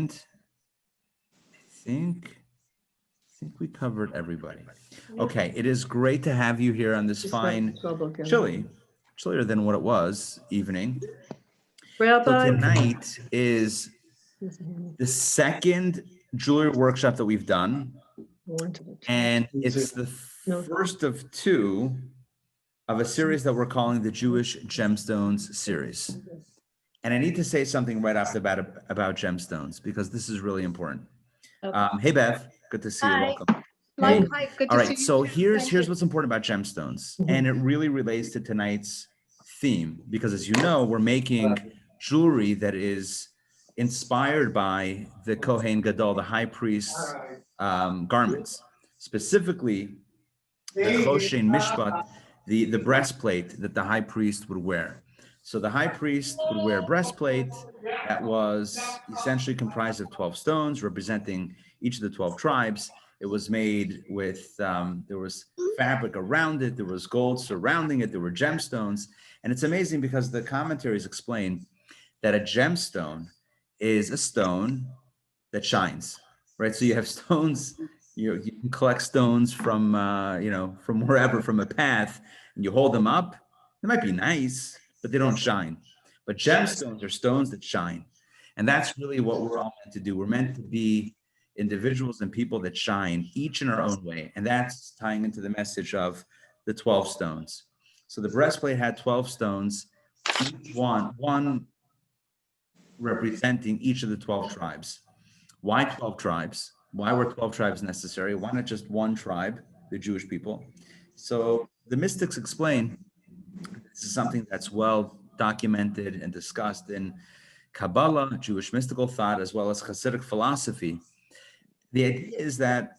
And I think we covered everybody. Okay, it is great to have you here on this fine, chillier than what it was, evening. So tonight is the second jewelry workshop that we've done, and it's the first of two of a series that we're calling the Jewish Gemstones series. And I need to say something right off the bat about gemstones, because this is really important. Hey, Bev, good to see you. Welcome. Hi, good to All see right, you so too. here's Thank you. what's important about gemstones, and it really relates to tonight's theme, because as you know, we're making jewelry that is inspired by the Kohen Gadol, the high priest's garments, specifically the Hoshen Mishpat, the breastplate that the high priest would wear. So the high priest would wear a breastplate that was essentially comprised of 12 stones representing each of the 12 tribes. It was made with, there was fabric around it, there was gold surrounding it, there were gemstones. And it's amazing because the commentaries explain that a gemstone is a stone that shines, right? So you have stones, you can collect stones from, from wherever, from a path, and you hold them up. They might be nice, but they don't shine. But gemstones are stones that shine. And that's really what we're all meant to do. We're meant to be individuals and people that shine, each in our own way. And that's tying into the message of the 12 stones. So the breastplate had 12 stones, each one representing each of the 12 tribes. Why 12 tribes? Why were 12 tribes necessary? Why not just one tribe, the Jewish people? So the mystics explain, this is something that's well documented and discussed in Kabbalah, Jewish mystical thought, as well as Hasidic philosophy. The idea is that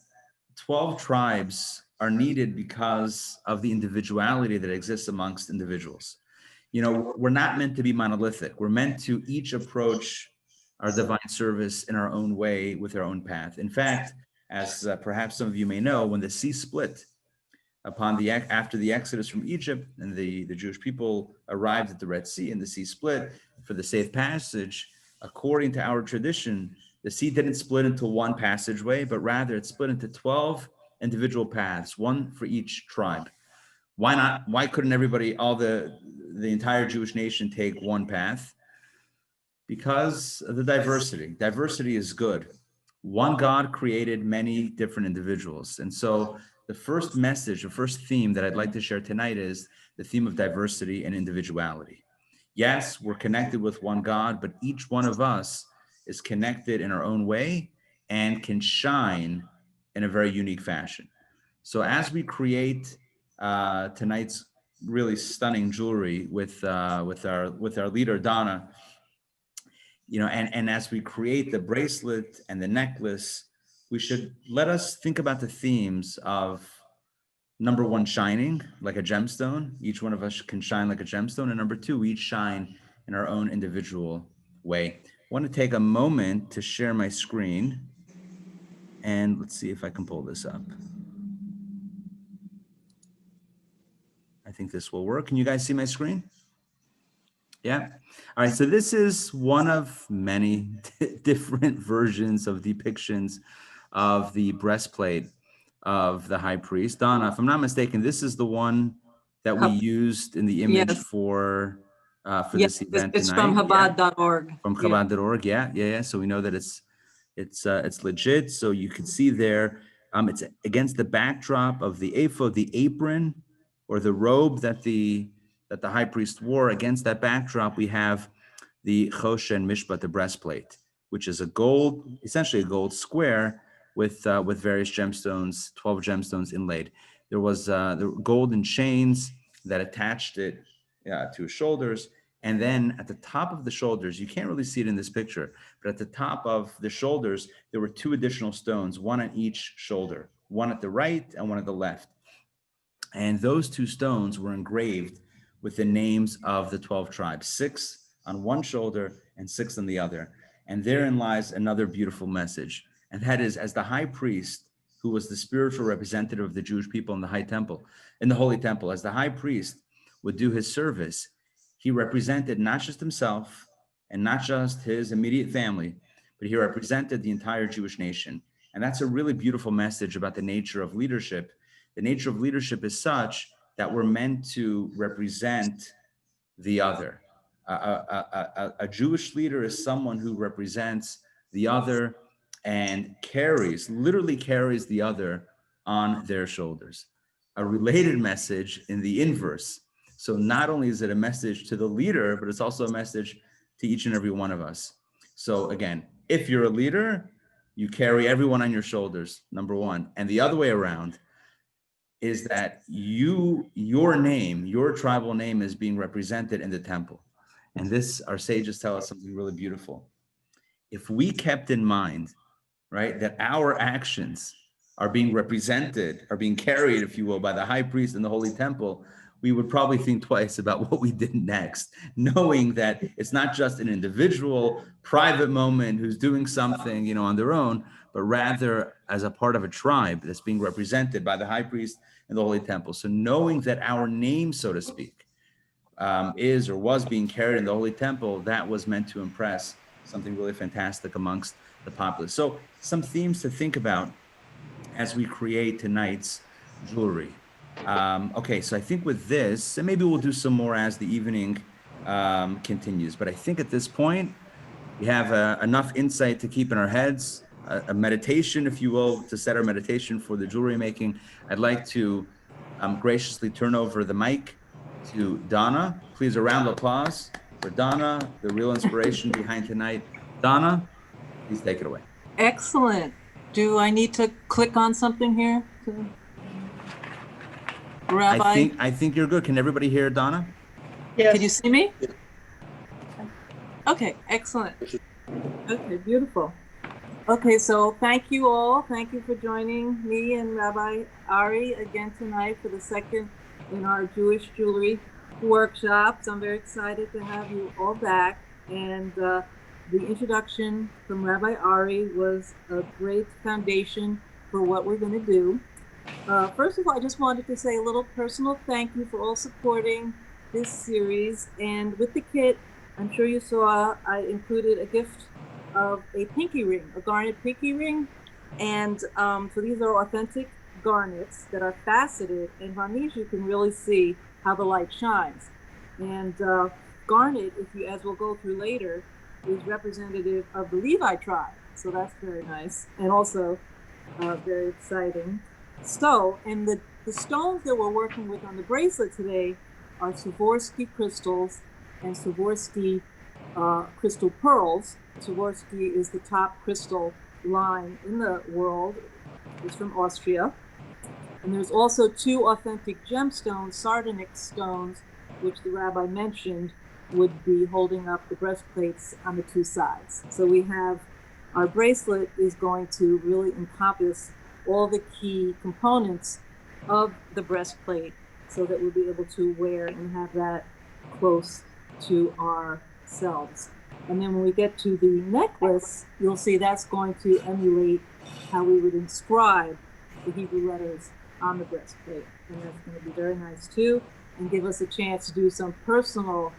12 tribes are needed because of the individuality that exists amongst individuals. We're not meant to be monolithic. We're meant to each approach our divine service in our own way with our own path. In fact, as perhaps some of you may know, when the sea split after the Exodus from Egypt and the Jewish people arrived at the Red Sea and the sea split for the safe passage, according to our tradition, the sea didn't split into one passageway, but rather it split into 12 individual paths, one for each tribe. Why not? Why couldn't everybody, the entire Jewish nation take one path? Because of the diversity. Diversity is good. One God created many different individuals. And so the first message, the first theme that I'd like to share tonight is the theme of diversity and individuality. Yes, we're connected with one God, but each one of us is connected in our own way and can shine in a very unique fashion. So as we create tonight's really stunning jewelry with our leader Donna, and as we create the bracelet and the necklace, we should let us think about the themes of number one, shining like a gemstone. Each one of us can shine like a gemstone. And number two, we each shine in our own individual way. I want to take a moment to share my screen. And let's see if I can pull this up. I think this will work. Can you guys see my screen? Yeah. All right. So this is one of many different versions of depictions of the breastplate of the high priest. Donna, if I'm not mistaken, this is the one that we used in the image for this event it's tonight. from Chabad.org. From Chabad.org. Yeah. So we know that it's legit. So you can see there, it's against the backdrop of the ephod, the apron, or the robe that the high priest wore. Against that backdrop, we have the ʼOSHEN Mishpat, the breastplate, which is essentially a gold square with various gemstones, 12 gemstones inlaid. There was the golden chains that attached it to his shoulders. And then at the top of the shoulders, you can't really see it in this picture, but at the top of the shoulders, there were two additional stones, one on each shoulder, one at the right and one at the left. And those two stones were engraved with the names of the 12 tribes, 6 on one shoulder and 6 on the other. And therein lies another beautiful message. And that is, as the high priest, who was the spiritual representative of the Jewish people in the Holy Temple, as the high priest would do his service, he represented not just himself and not just his immediate family, but he represented the entire Jewish nation. And that's a really beautiful message about the nature of leadership. The nature of leadership is such that we're meant to represent the other. A Jewish leader is someone who represents the other and literally carries the other on their shoulders. A related message in the inverse. So not only is it a message to the leader, but it's also a message to each and every one of us. So again, if you're a leader, you carry everyone on your shoulders, number one. And the other way around is that your name, your tribal name is being represented in the temple. And this, our sages tell us something really beautiful. If we kept in mind, right, that our actions are being represented, are being carried, if you will, by the high priest in the holy temple, we would probably think twice about what we did next, knowing that it's not just an individual private moment who's doing something, you know, on their own, but rather as a part of a tribe that's being represented by the high priest in the holy temple. So knowing that our name, so to speak, is or was being carried in the holy temple, that was meant to impress something really fantastic amongst the populace. So some themes to think about as we create tonight's jewelry. Okay, so I think with this, and maybe we'll do some more as the evening continues, but I think at this point, we have enough insight to keep in our heads, a meditation, if you will, to set our meditation for the jewelry making. I'd like to graciously turn over the mic to Donna. Please, a round of applause for Donna, the real inspiration behind tonight. Donna, please take it away. Excellent. Do I need to click on something here? Rabbi? I think you're good. Can everybody hear Donna? Yes. Can you see me? Okay, excellent. Okay, beautiful. Okay, so thank you all. Thank you for joining me and Rabbi Ari again tonight for the second in our Jewish jewelry workshops. I'm very excited to have you all back. And the introduction from Rabbi Ari was a great foundation for what we're going to do. First of all, I just wanted to say a little personal thank you for all supporting this series. And with the kit, I'm sure you saw, I included a gift of a pinky ring, a garnet pinky ring. And so these are authentic garnets that are faceted. And on these, you can really see how the light shines. And garnet, as we'll go through later, is representative of the Levi tribe. So that's very nice. And also very exciting. So, and the stones that we're working with on the bracelet today are Swarovski crystals and Swarovski crystal pearls. Swarovski is the top crystal line in the world. It's from Austria. And there's also two authentic gemstones, sardonyx stones, which the rabbi mentioned would be holding up the breastplates on the two sides. So we have, our bracelet is going to really encompass all the key components of the breastplate so that we'll be able to wear and have that close to ourselves. And then when we get to the necklace, you'll see that's going to emulate how we would inscribe the Hebrew letters on the breastplate. And that's going to be very nice too, and give us a chance to do some personal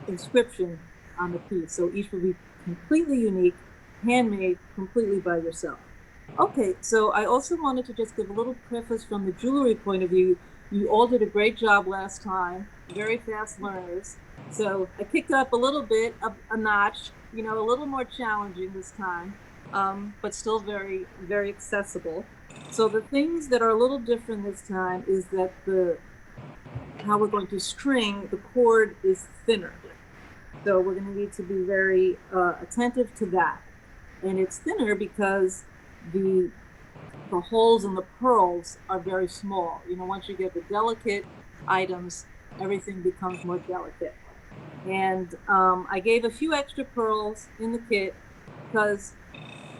inscription on the piece. So each will be completely unique, handmade completely by yourself. Okay, so I also wanted to just give a little preface from the jewelry point of view. You all did a great job last time, very fast learners. So I kicked it up a little bit, a notch, you know, a little more challenging this time, but still very, very accessible. So the things that are a little different this time is that how we're going to string, the cord is thinner. So we're going to need to be very attentive to that. And it's thinner because the holes in the pearls are very small. You know, once you get the delicate items, everything becomes more delicate. And I gave a few extra pearls in the kit because,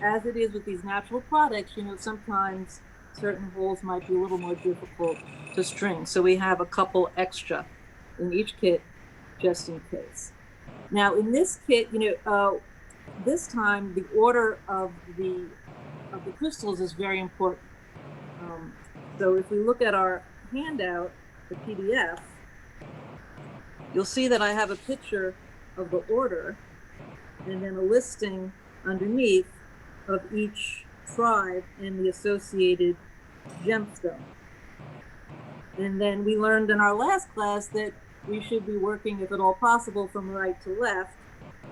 as it is with these natural products, you know, sometimes certain holes might be a little more difficult to string. So we have a couple extra in each kit just in case. Now in this kit, you know, this time the order of the crystals is very important. So if we look at our handout, the PDF, you'll see that I have a picture of the order. and then a listing underneath of each tribe and the associated gemstone. And then we learned in our last class that we should be working, if at all possible, from right to left.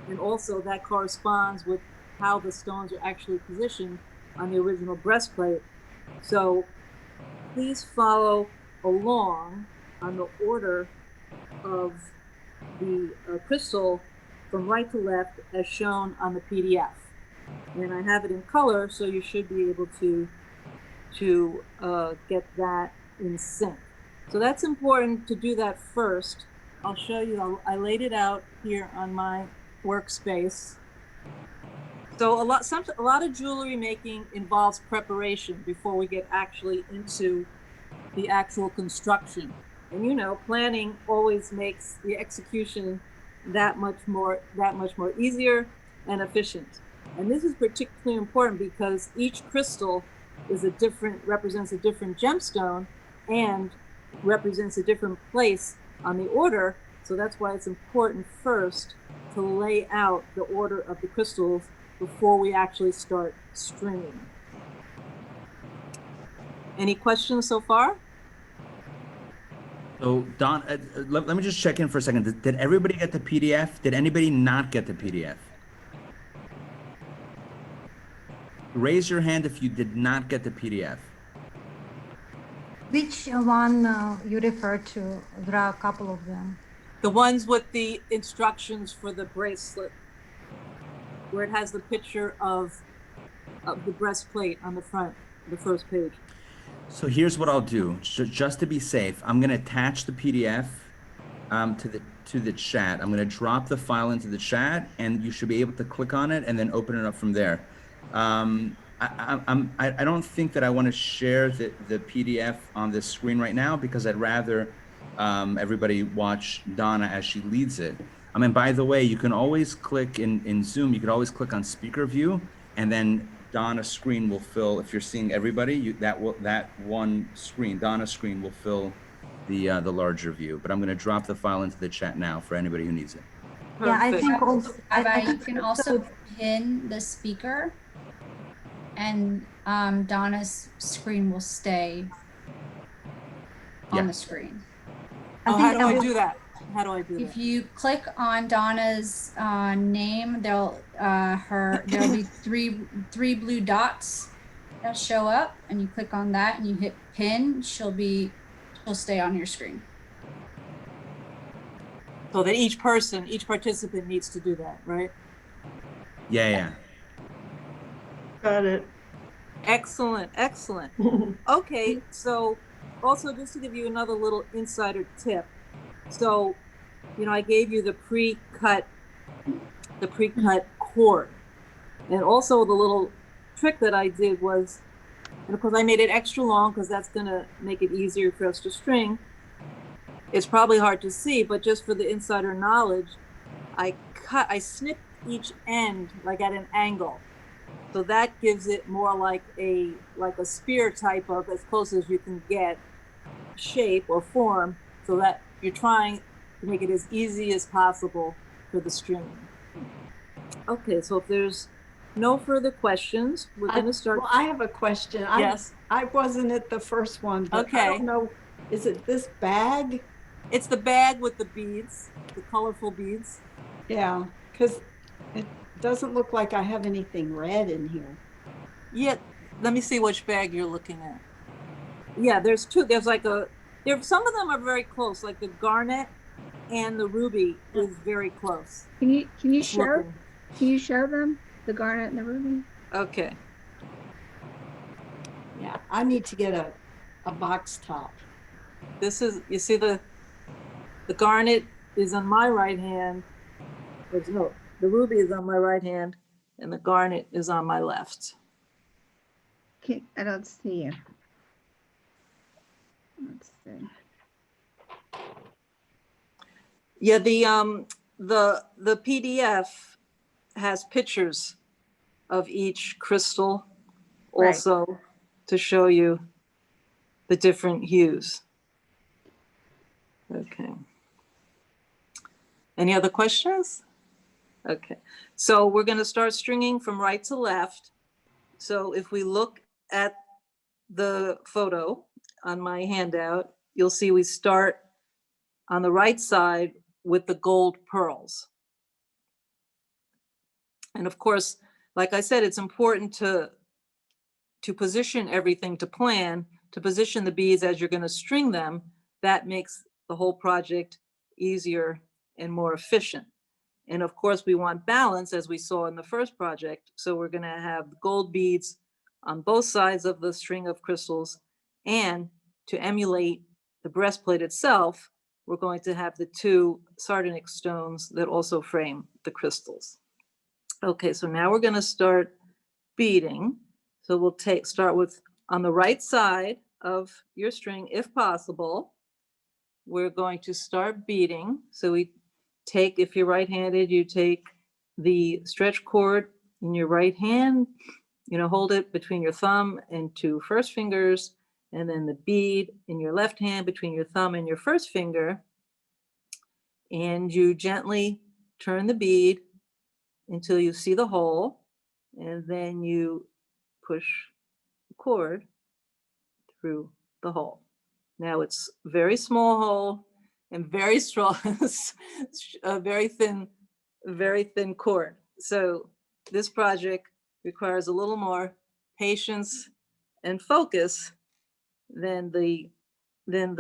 And also that corresponds with how the stones are actually positioned on the original breastplate. So please follow along on the order of the crystal from right to left as shown on the PDF. And I have it in color, so you should be able to get that in sync. So that's important to do that first. I'll show you, I laid it out here on my workspace. So a lot of jewelry making involves preparation before we get actually into the actual construction. And you know, planning always makes the execution that much more easier and efficient. And this is particularly important because each crystal represents a different gemstone and represents a different place on the order. So that's why it's important first to lay out the order of the crystals before we actually start stringing. Any questions so far? So Don, let me just check in for a second. Did everybody get the PDF? Did anybody not get the PDF? Raise your hand if you did not get the PDF. Which one you refer to? There are a couple of them. The ones with the instructions for the bracelet, where it has the picture of the breastplate on the front, the first page. So here's what I'll do, just to be safe. I'm going to attach the PDF to the chat. I'm going to drop the file into the chat, and you should be able to click on it and then open it up from there. I don't think that I want to share the PDF on this screen right now because I'd rather everybody watch Donna as she leads it. I mean, by the way, you can always click in Zoom, you could always click on speaker view, and then Donna's screen will fill, if you're seeing everybody, that one screen, Donna's screen will fill the larger view. But I'm going to drop the file into the chat now for anybody who needs it. Yeah, I think also, You can also pin the speaker, and Donna's screen will stay on the screen. How do I do that? How do I do that? If you click on Donna's name, there'll be three blue dots that show up, and you click on that and you hit pin. She'll stay on your screen. So that each participant needs to do that, right? Yeah. Got it. Excellent. Okay, so also just to give you another little insider tip. So, you know, I gave you the pre-cut cord. And also the little trick that I did was, and of course I made it extra long because that's gonna make it easier for us to string. It's probably hard to see, but just for the insider knowledge, I snipped each end like at an angle. So that gives it more like a spear type of, as close as you can get, shape or form, so that you're trying to make it as easy as possible for the stringing. Okay, so if there's no further questions, we're going to start. Well, I have a question. Yes. I wasn't at the first one, but Okay. I don't know. Is it this bag? It's the bag with the beads, the colorful beads. Yeah, because it doesn't look like I have anything red in here. Yeah, let me see which bag you're looking at. Yeah, there's two. There's some of them are very close, like the garnet and the ruby is very close. Can you share Looking. Can you share them, the garnet and the ruby? Okay. Yeah, I need to get a box top. This is, you see the garnet is on my right hand. No, the ruby is on my right hand and the garnet is on my left. Okay, I don't see you. Let's see. Yeah, the PDF has pictures of each crystal also to show you the different hues. Okay. Any other questions? Okay, so we're going to start stringing from right to left. So if we look at the photo on my handout, you'll see we start on the right side with the gold pearls. And of course, like I said, it's important to position everything, to plan, to position the beads as you're going to string them. That makes the whole project easier and more efficient. And of course, we want balance, as we saw in the first project. So we're going to have gold beads on both sides of the string of crystals. And to emulate the breastplate itself, we're going to have the 2 sardonyx stones that also frame the crystals. Okay, so now we're going to start beading. So we'll start with on the right side of your string, if possible. We're going to start beading. So we take, if you're right-handed, you take the stretch cord in your right hand, hold it between your thumb and 2 first fingers, and then the bead in your left hand between your thumb and your first finger. And you gently turn the bead until you see the hole, and then you push the cord through the hole. Now it's a very small hole and very strong, a very thin cord. So this project requires a little more patience and focus than the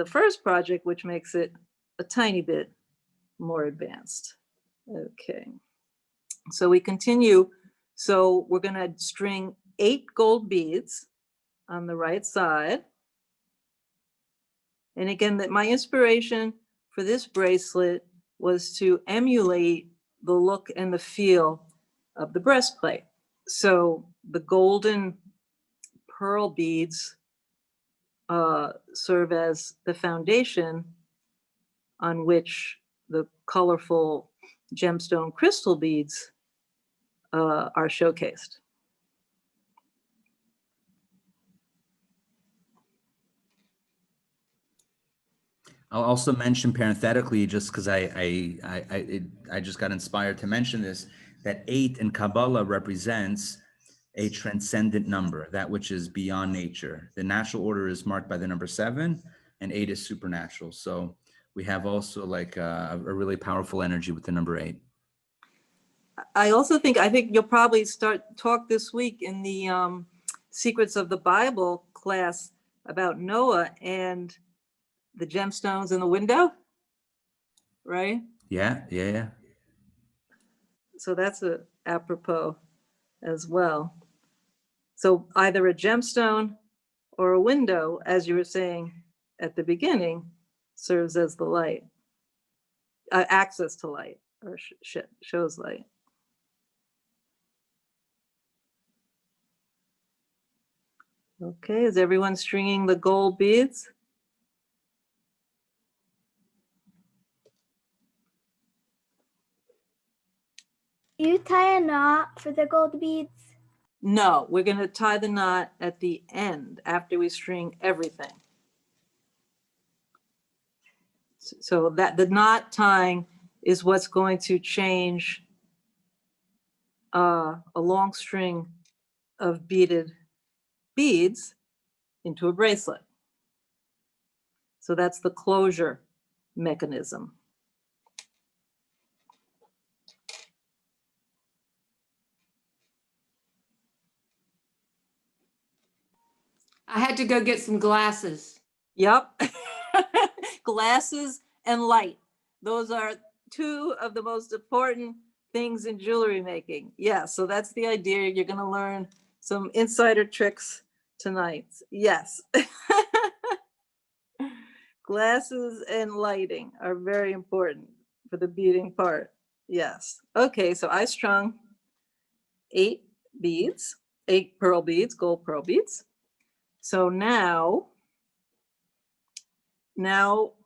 first project, which makes it a tiny bit more advanced. Okay, so we continue. So we're going to string 8 gold beads on the right side. And again, that my inspiration for this bracelet was to emulate the look and the feel of the breastplate. So the golden pearl beads serve as the foundation on which the colorful gemstone crystal beads are showcased. I'll also mention parenthetically, just because I just got inspired to mention this, that 8 in Kabbalah represents a transcendent number, that which is beyond nature. The natural order is marked by the number 7, and 8 is supernatural. So we have also like a really powerful energy with the number 8. I think you'll probably talk this week in the Secrets of the Bible class about Noah and the gemstones in the window, right? Yeah. So that's apropos as well. So either a gemstone or a window, as you were saying at the beginning, serves as the light, access to light, or shows light. Okay, is everyone stringing the gold beads? You tie a knot for the gold beads? No, we're going to tie the knot at the end after we string everything. So that the knot tying is what's going to change a long string of beaded beads into a bracelet. So that's the closure mechanism. I had to go get some glasses. Yep. Glasses and light. Those are 2 of the most important things in jewelry making. Yeah, so that's the idea. You're going to learn some insider tricks tonight. Yes. Glasses and lighting are very important for the beading part. Yes. Okay, so I strung 8 beads, 8 pearl beads, gold pearl beads. So now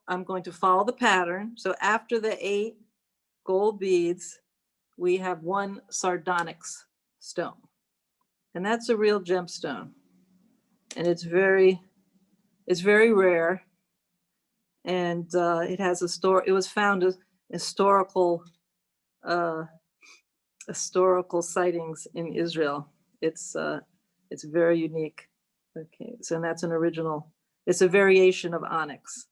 I'm going to follow the pattern. So after the 8 gold beads, we have 1 sardonyx stone. And that's a real gemstone. And it's very rare. And it has it was found as historical historical sightings in Israel. It's very unique. Okay, so that's an original. It's a variation of onyx,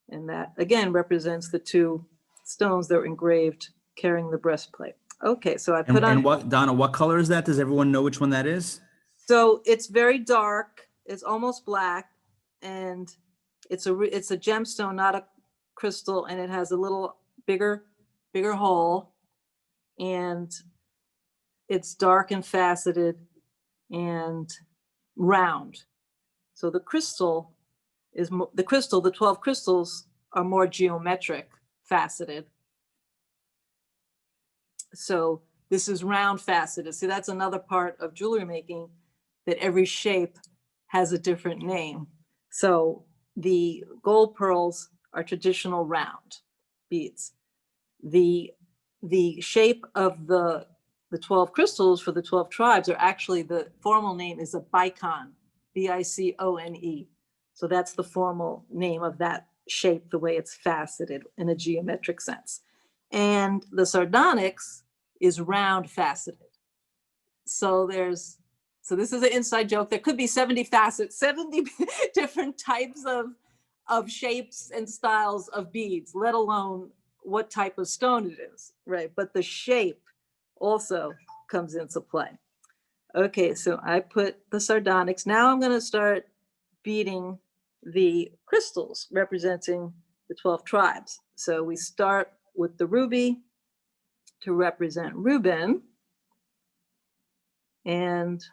and that again represents the two stones that were engraved carrying the breastplate. Okay, so I put on. And what, Donna, what color is that? Does everyone know which one that is? So it's very dark. It's almost black, and it's a gemstone, not a crystal, and it has a little bigger hole, and it's dark and faceted and round. So the 12 crystals are more geometric, faceted. So this is round faceted. See, that's another part of jewelry making, that every shape has a different name. So the gold pearls are traditional round beads. The shape of the 12 crystals for the 12 tribes are actually, the formal name is a bicone, B-I-C-O-N-E. So that's the formal name of that shape, the way it's faceted in a geometric sense. And the sardonyx is round faceted. So this is an inside joke. There could be 70 facets, 70 different types of shapes and styles of beads, let alone what type of stone it is, right? But the shape also comes into play. Okay, so I put the sardonyx. Now I'm going to start beading the crystals representing the 12 tribes. So we start with the ruby to represent Ruben. And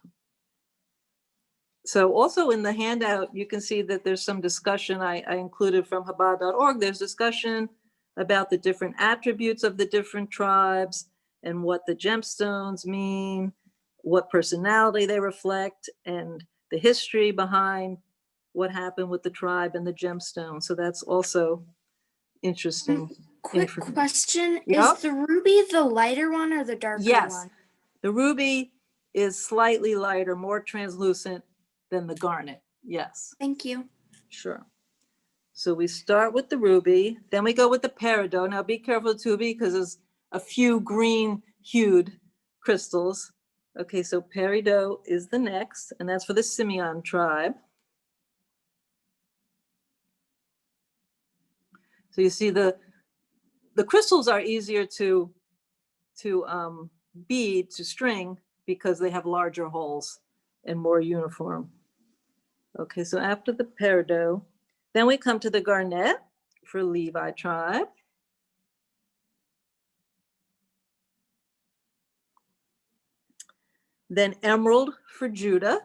so also in the handout, you can see that there's some discussion I included from Chabad.org. There's discussion about the different attributes of the different tribes and what the gemstones mean, what personality they reflect, and the history behind what happened with the tribe and the gemstone. So that's also interesting. Quick question. Yep. Is the ruby the lighter one or the darker Yes. one? The ruby is slightly lighter, more translucent than the garnet. Yes. Thank you. Sure. So we start with the ruby, then we go with the peridot. Now be careful too, because there's a few green hued crystals. Okay, so peridot is the next, and that's for the Simeon tribe. So you see the crystals are easier to bead, to string, because they have larger holes and more uniform. Okay, so after the peridot, then we come to the garnet for Levi tribe. Then emerald for Judah.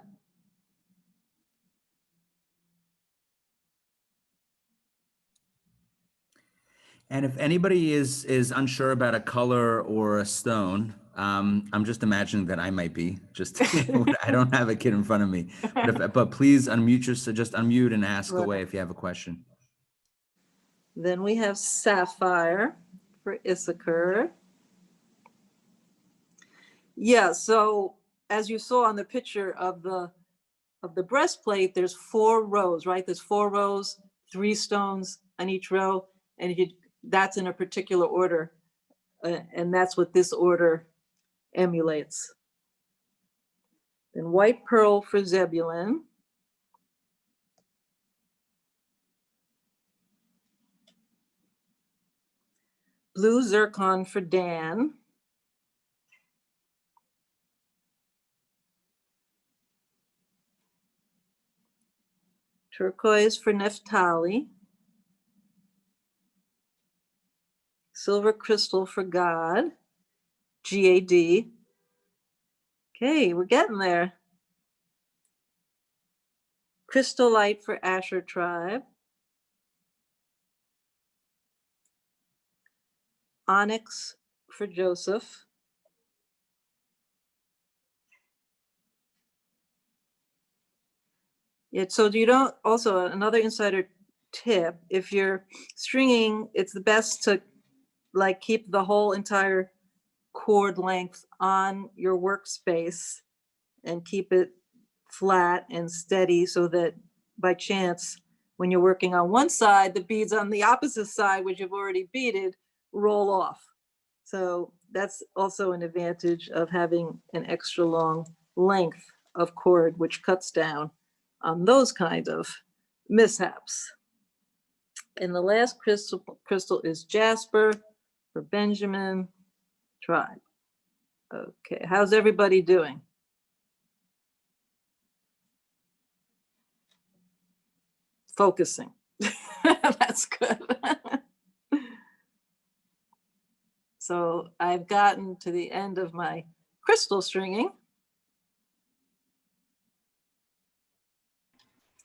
And if anybody is unsure about a color or a stone, I'm just imagining that I might be. Just I don't have a kid in front of me, but please unmute just unmute and ask away if you have a question. Then we have sapphire for Issachar. Yeah, so as you saw on the picture of the breastplate, there's 4 rows, right? There's 4 rows, 3 stones on each row, and that's in a particular order, and that's what this order emulates. Then white pearl for Zebulun. Blue zircon for Dan. Turquoise for Naphtali. Silver crystal for God, GAD. Okay, we're getting there. Crystallite for Asher tribe. Onyx for Joseph. Yeah, so you don't, also another insider tip, if you're stringing, it's the best to like keep the whole entire cord length on your workspace and keep it flat and steady, so that by chance, when you're working on one side, the beads on the opposite side, which you've already beaded, roll off. So that's also an advantage of having an extra long length of cord, which cuts down on those kind of mishaps. And the last crystal is jasper for Benjamin tribe. Okay, how's everybody doing? Focusing. That's good. So I've gotten to the end of my crystal stringing.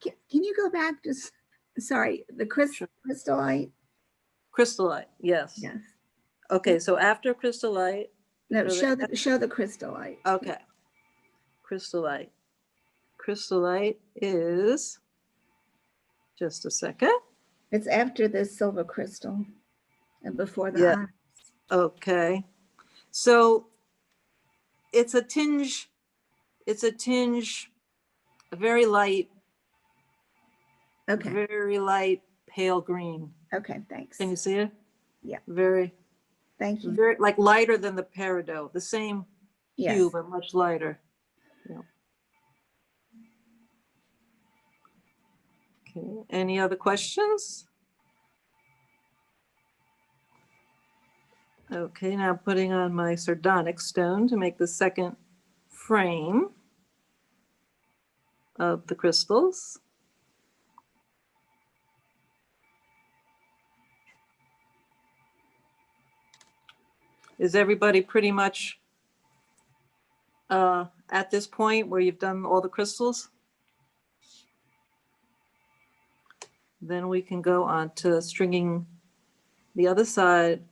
Can you go back just, sorry, the crystallite? Crystallite, yes. Yes. Okay, so after crystallite. No, show the crystallite. Okay. Crystallite. Crystallite is, just a second. It's after the silver crystal and before the Yeah. eye. Okay. So it's a very light, Okay. very light pale green. Okay, thanks. Can you see it? Yeah. Very, Thank you. very like lighter than the peridot, the same Yes. hue, but much lighter. Yeah. Okay, any other questions? Okay, now putting on my sardonyx stone to make the second frame of the crystals. Is everybody pretty much at this point where you've done all the crystals? Then we can go on to stringing the other side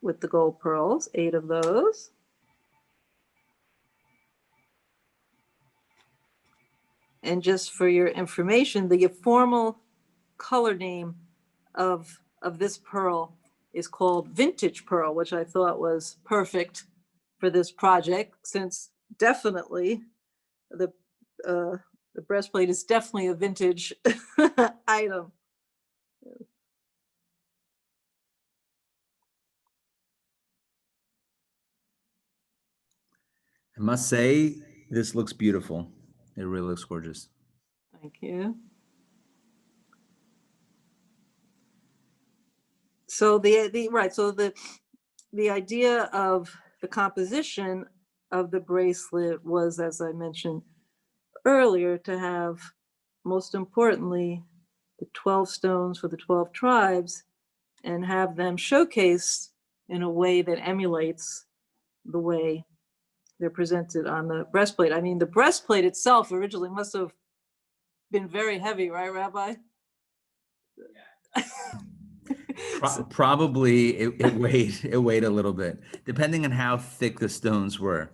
with the gold pearls, 8 of those. And just for your information, the formal color name of this pearl is called vintage pearl, which I thought was perfect for this project, since definitely the breastplate is definitely a vintage item. I must say, this looks beautiful. It really looks gorgeous. Thank you. So the idea of the composition of the bracelet was, as I mentioned earlier, to have, most importantly, the 12 stones for the 12 tribes and have them showcased in a way that emulates the way they're presented on the breastplate. I mean, the breastplate itself originally must have been very heavy, right, Rabbi? Probably it weighed a little bit, depending on how thick the stones were.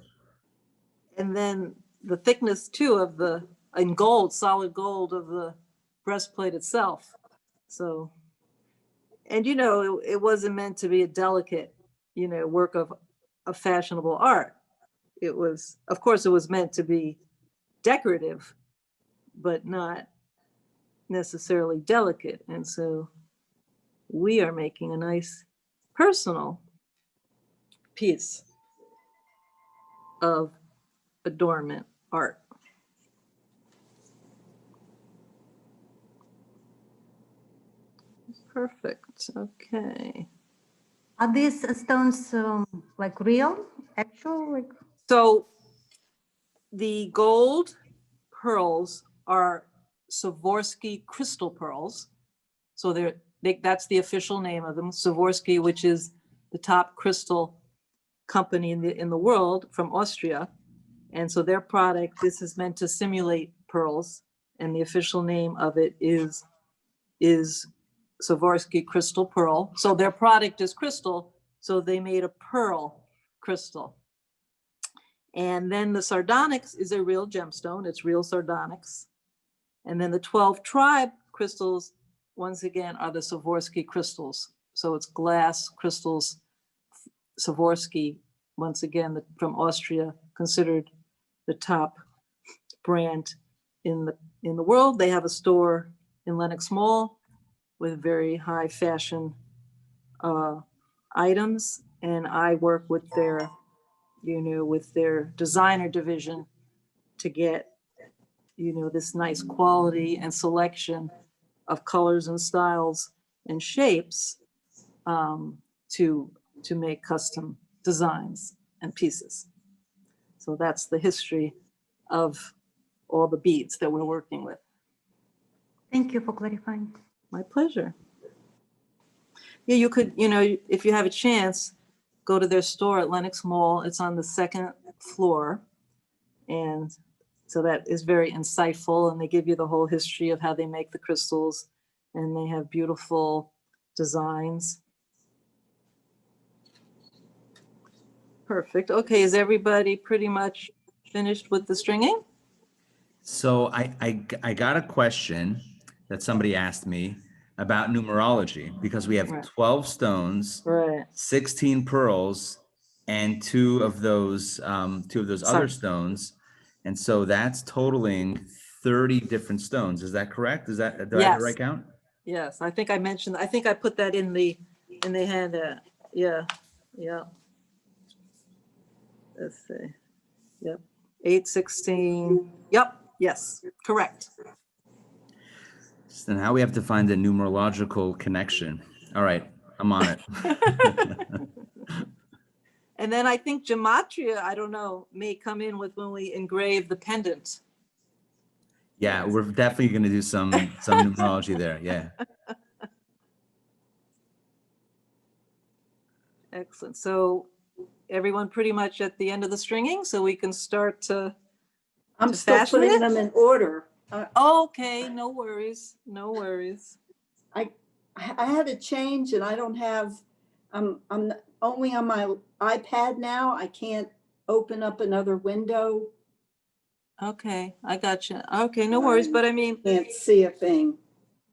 And then the thickness too of in gold, solid gold of the breastplate itself. So, and it wasn't meant to be a delicate, work of fashionable art. It was, of course, it was meant to be decorative, but not necessarily delicate. And so we are making a nice personal piece of adornment art. Perfect. Okay. Are these stones like real, actual? Like So the gold pearls are Swarovski crystal pearls. So that's the official name of them, Swarovski, which is the top crystal company in the world from Austria. And so their product, this is meant to simulate pearls, and the official name of it is Swarovski crystal pearl. So their product is crystal, so they made a pearl crystal. And then the sardonyx is a real gemstone, it's real sardonyx. And then the 12 tribe crystals, once again, are the Swarovski crystals. So it's glass crystals, Swarovski, once again, from Austria, considered the top brand in the world. They have a store in Lenox Mall with very high fashion items. and I work with their, with their designer division to get, this nice quality and selection of colors and styles and shapes to make custom designs and pieces. So that's the history of all the beads that we're working with. Thank you for clarifying. My pleasure. Yeah, you could, if you have a chance, go to their store at Lenox Mall. It's on the second floor. And so that is very insightful. And they give you the whole history of how they make the crystals. And they have beautiful designs. Perfect. Okay, is everybody pretty much finished with the stringing? So I got a question that somebody asked me about numerology, because we have Right. 12 stones, Right. 16 pearls, and two of those other stones. And so that's totaling 30 different stones. Is that correct? Did I have the Yes. right count? Yes, I think I mentioned, I think I put that in the hand. Yeah. Let's see. Yep. 8, 16. Yep. Yes, correct. So now we have to find a numerological connection. All right, I'm on it. And then I think gematria, I don't know, may come in with when we engrave the pendant. Yeah, we're definitely going to do some numerology there. Yeah. Excellent. So everyone pretty much at the end of the stringing, so we can start to I'm To still fashion putting it? them in order. okay, no worries, no worries. I had a change and I don't have, I'm only on my iPad now. I can't open up another window. Okay, I got you. Okay, no worries, but I mean, Can't see a thing.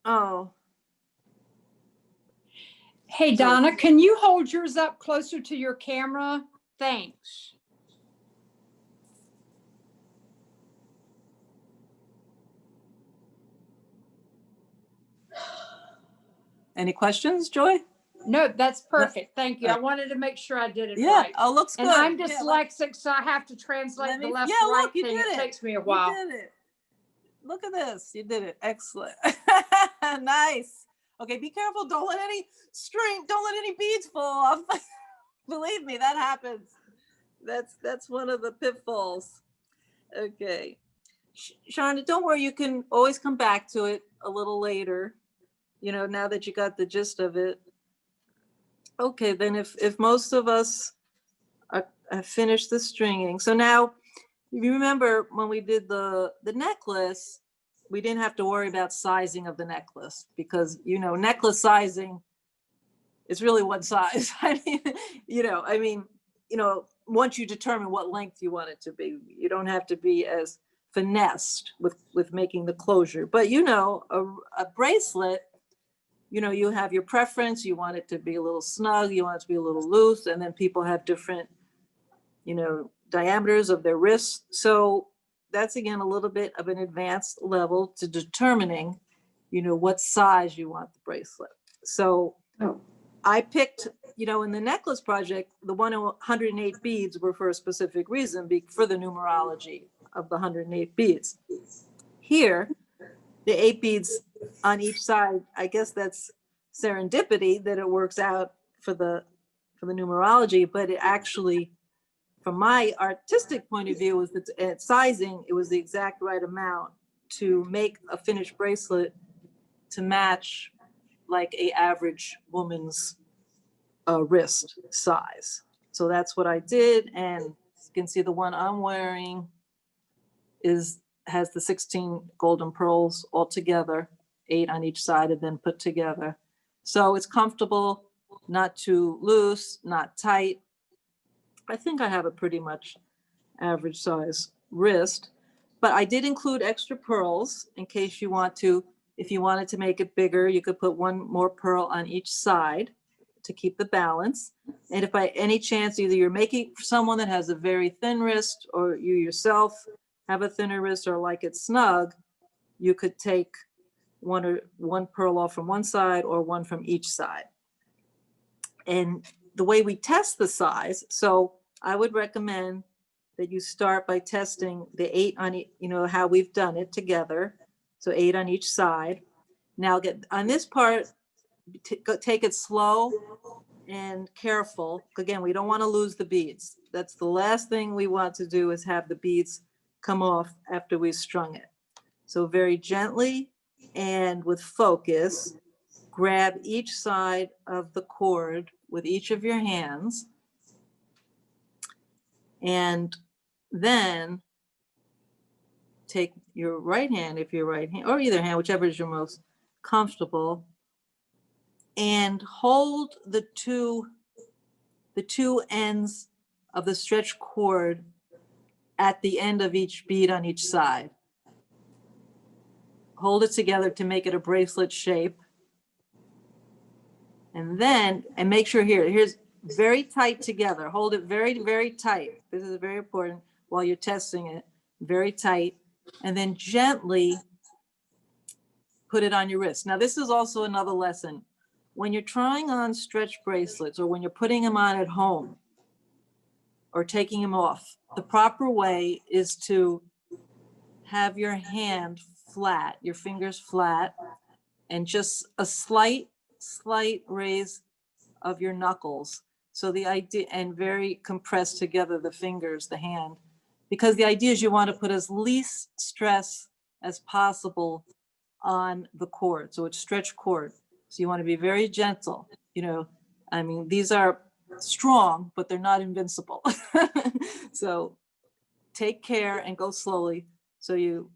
oh, Hey, So- Donna, can you hold yours up closer to your camera? Thanks. any questions, Joy? No, that's perfect. Thank you. I wanted to make sure I did it Yeah, right. oh, looks good. And I'm Yeah, dyslexic, so I have to translate let the me- left yeah, right look, you thing. did It it. takes me a while. You did it. Look at this, you did it, excellent. Nice. Okay, be careful, don't let any beads fall off. Believe me, that happens. That's one of the pitfalls. Okay. Shonda, don't worry, you can always come back to it a little later, now that you got the gist of it. Okay, then if most of us have finished the stringing. So now, if you remember when we did the necklace, we didn't have to worry about sizing of the necklace because, necklace sizing is really one size. Once you determine what length you want it to be, you don't have to be as finessed with making the closure. But, a bracelet, you have your preference. You want it to be a little snug. You want it to be a little loose. And then people have different, diameters of their wrists. So that's, again, a little bit of an advanced level to determining, what size you want the bracelet. So Oh. I picked, in the necklace project, the 108 beads were for a specific reason, for the numerology of the 108 beads. Here, the 8 beads on each side, I guess that's serendipity that it works out for the numerology, but it actually, from my artistic point of view, was that sizing, it was the exact right amount to make a finished bracelet to match like a average woman's wrist size. So that's what I did. And you can see the one I'm wearing has the 16 golden pearls all together, 8 on each side and then put together. So it's comfortable, not too loose, not tight. I think I have a pretty much average size wrist, but I did include extra pearls in case you want to. If you wanted to make it bigger, you could put one more pearl on each side to keep the balance. And if by any chance, either you're making for someone that has a very thin wrist or you yourself have a thinner wrist or like it snug, you could take one pearl off from one side or one from each side. And the way we test the size, so I would recommend that you start by testing the 8 on, how we've done it together. So 8 on each side. Now get on this part, take it slow and careful. Again, we don't want to lose the beads. That's the last thing we want to do, is have the beads come off after we've strung it. So very gently and with focus, grab each side of the cord with each of your hands, and then take your right hand, if you're right hand, or either hand, whichever is your most comfortable, and hold the two ends of the stretch cord at the end of each bead on each side. Hold it together to make it a bracelet shape. And then, and make sure here's very tight together. Hold it very, very tight. This is very important while you're testing it. Very tight. And then gently put it on your wrist. Now, this is also another lesson. When you're trying on stretch bracelets, or when you're putting them on at home or taking them off, the proper way is to have your hand flat, your fingers flat, and just a slight raise of your knuckles. So the idea, and very compressed together the fingers, the hand, because the idea is you want to put as least stress as possible on the cord. So it's stretch cord. So you want to be very gentle. I mean, these are strong, but they're not invincible. So take care and go slowly. So to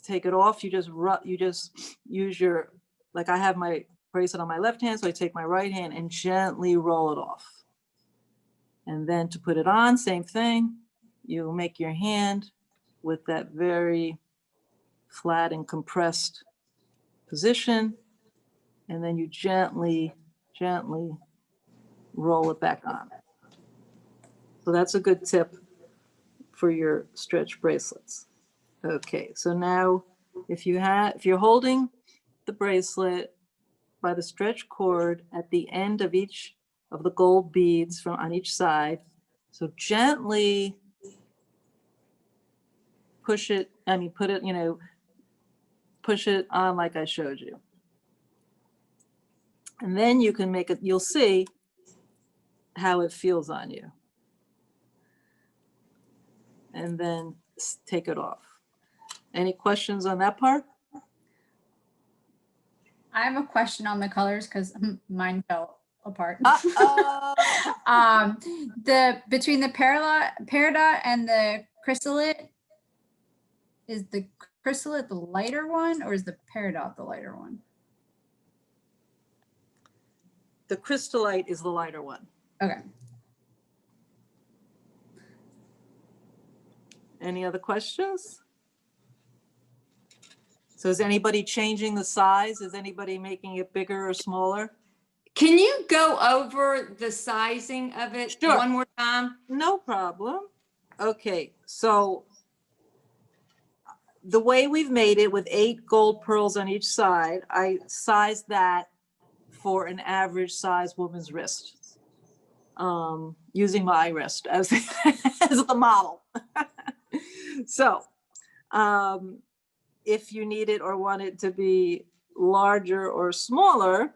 take it off, you just use your, like I have my bracelet on my left hand, so I take my right hand and gently roll it off. And then to put it on, same thing. You make your hand with that very flat and compressed position, and then you gently roll it back on. So that's a good tip for your stretch bracelets. Okay, so now if you're holding the bracelet by the stretch cord at the end of each of the gold beads on each side, so gently push it, push it on like I showed you. And then you can make it, you'll see how it feels on you. And then take it off. Any questions on that part? I have a question on the colors because mine fell apart. Between the Peridot and the chrysolite, is the chrysolite the lighter one, or is the Peridot the lighter one? The chrysolite is the lighter one. Okay. Any other questions? So is anybody changing the size? Is anybody making it bigger or smaller? Can you go over the sizing of it Sure. one more time? No problem. Okay, so the way we've made it with 8 gold pearls on each side, I sized that for an average size woman's wrist, using my wrist as, as the model. So if you need it or want it to be larger or smaller,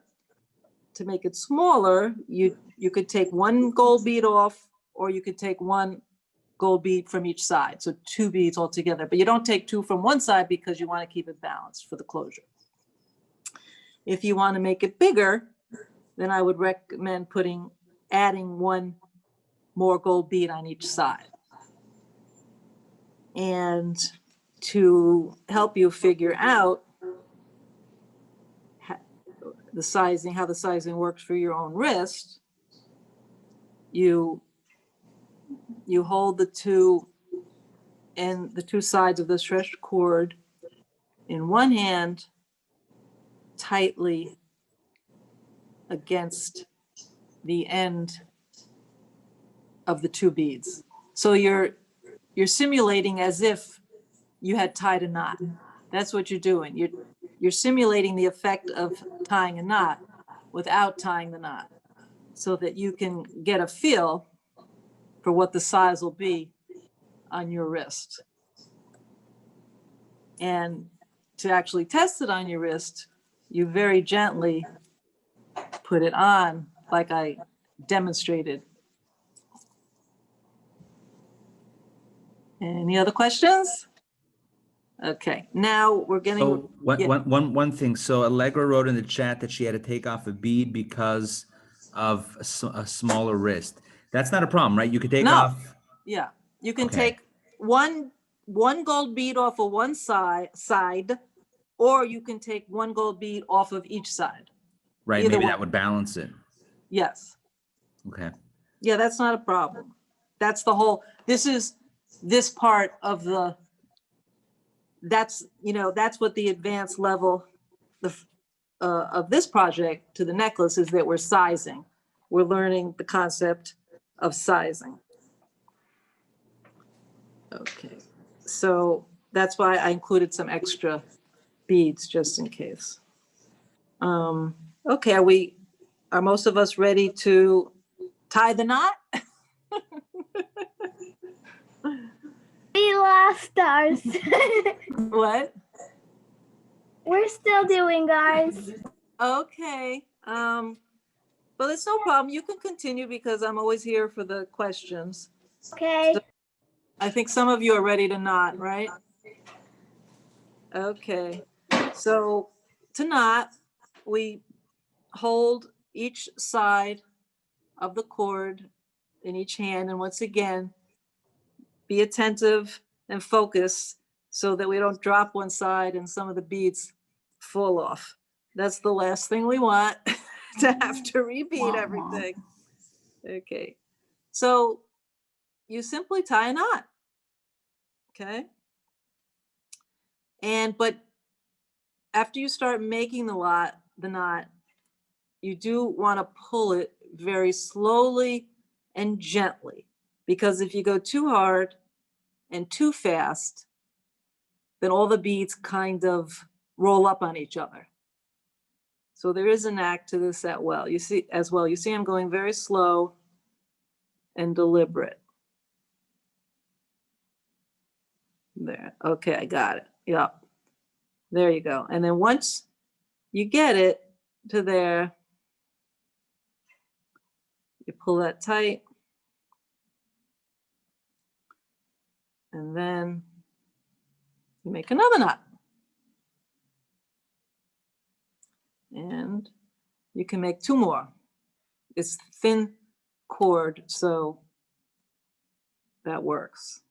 to make it smaller, you could take 1 gold bead off, or you could take 1 gold bead from each side. So 2 beads altogether, but you don't take 2 from one side because you want to keep it balanced for the closure. If you want to make it bigger, then I would recommend adding 1 more gold bead on each side. And to help you figure out how the sizing works for your own wrist, you hold the 2 sides of the stretched cord in one hand tightly against the end of the 2 beads. So you're simulating as if you had tied a knot. That's what you're doing. You're simulating the effect of tying a knot without tying the knot. so that you can get a feel for what the size will be on your wrist. And to actually test it on your wrist, you very gently put it on like I demonstrated. Any other questions? Okay, now we're getting. So yeah. one thing. So Allegra wrote in the chat that she had to take off a bead because of a smaller wrist. That's not a problem, right? You could take No. off. Yeah, you can Okay. take one gold bead off of one side, or you can take one gold bead off of each side. Right. Either Maybe way. that would balance it. Yes. Okay. Yeah, that's not a problem. That's the whole, this part of the, that's what the advanced level of this project to the necklace is, that we're sizing. We're learning the concept of sizing. Okay, so that's why I included some extra beads just in case. Okay, are most of us ready to tie the knot? We lost ours. What? We're still doing ours. Okay, but it's no problem. You can continue because I'm always here for the questions. Okay. I think some of you are ready to knot, right? Okay, so to knot, we hold each side of the cord in each hand, and once again, be attentive and focus so that we don't drop one side and some of the beads fall off. That's the last thing we want, to have to repeat everything. Okay, so you simply tie a knot. Okay, but after you start making the knot, you do want to pull it very slowly and gently, because if you go too hard and too fast, then all the beads kind of roll up on each other. So there is an act to this as well. You see I'm going very slow and deliberate. There. Okay, I got it. Yep. There you go. And then once you get it to there, you pull that tight. And then you make another knot. And you can make two more. It's thin cord, so that works.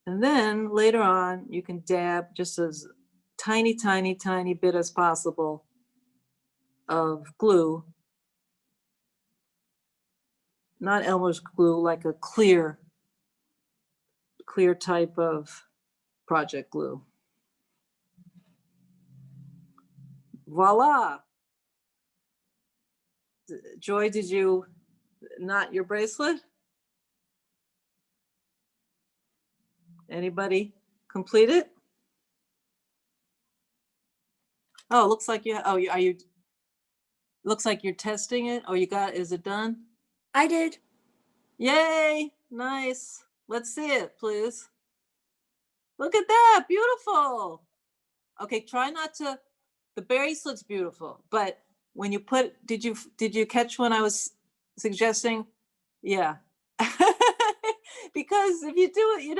And then later on, you can dab just as tiny, tiny, tiny bit as possible of glue. Not Elmer's glue, like a clear type of project glue. Voila. Joy, did you knot your bracelet? Anybody complete it? Oh, looks like looks like you're testing it. Oh, is it done? I did. Yay, nice. Let's see it, please. Look at that, beautiful. Okay, try not to, the bracelet's beautiful, but when you put, did you catch when I was suggesting? Yeah. Because if you do it, you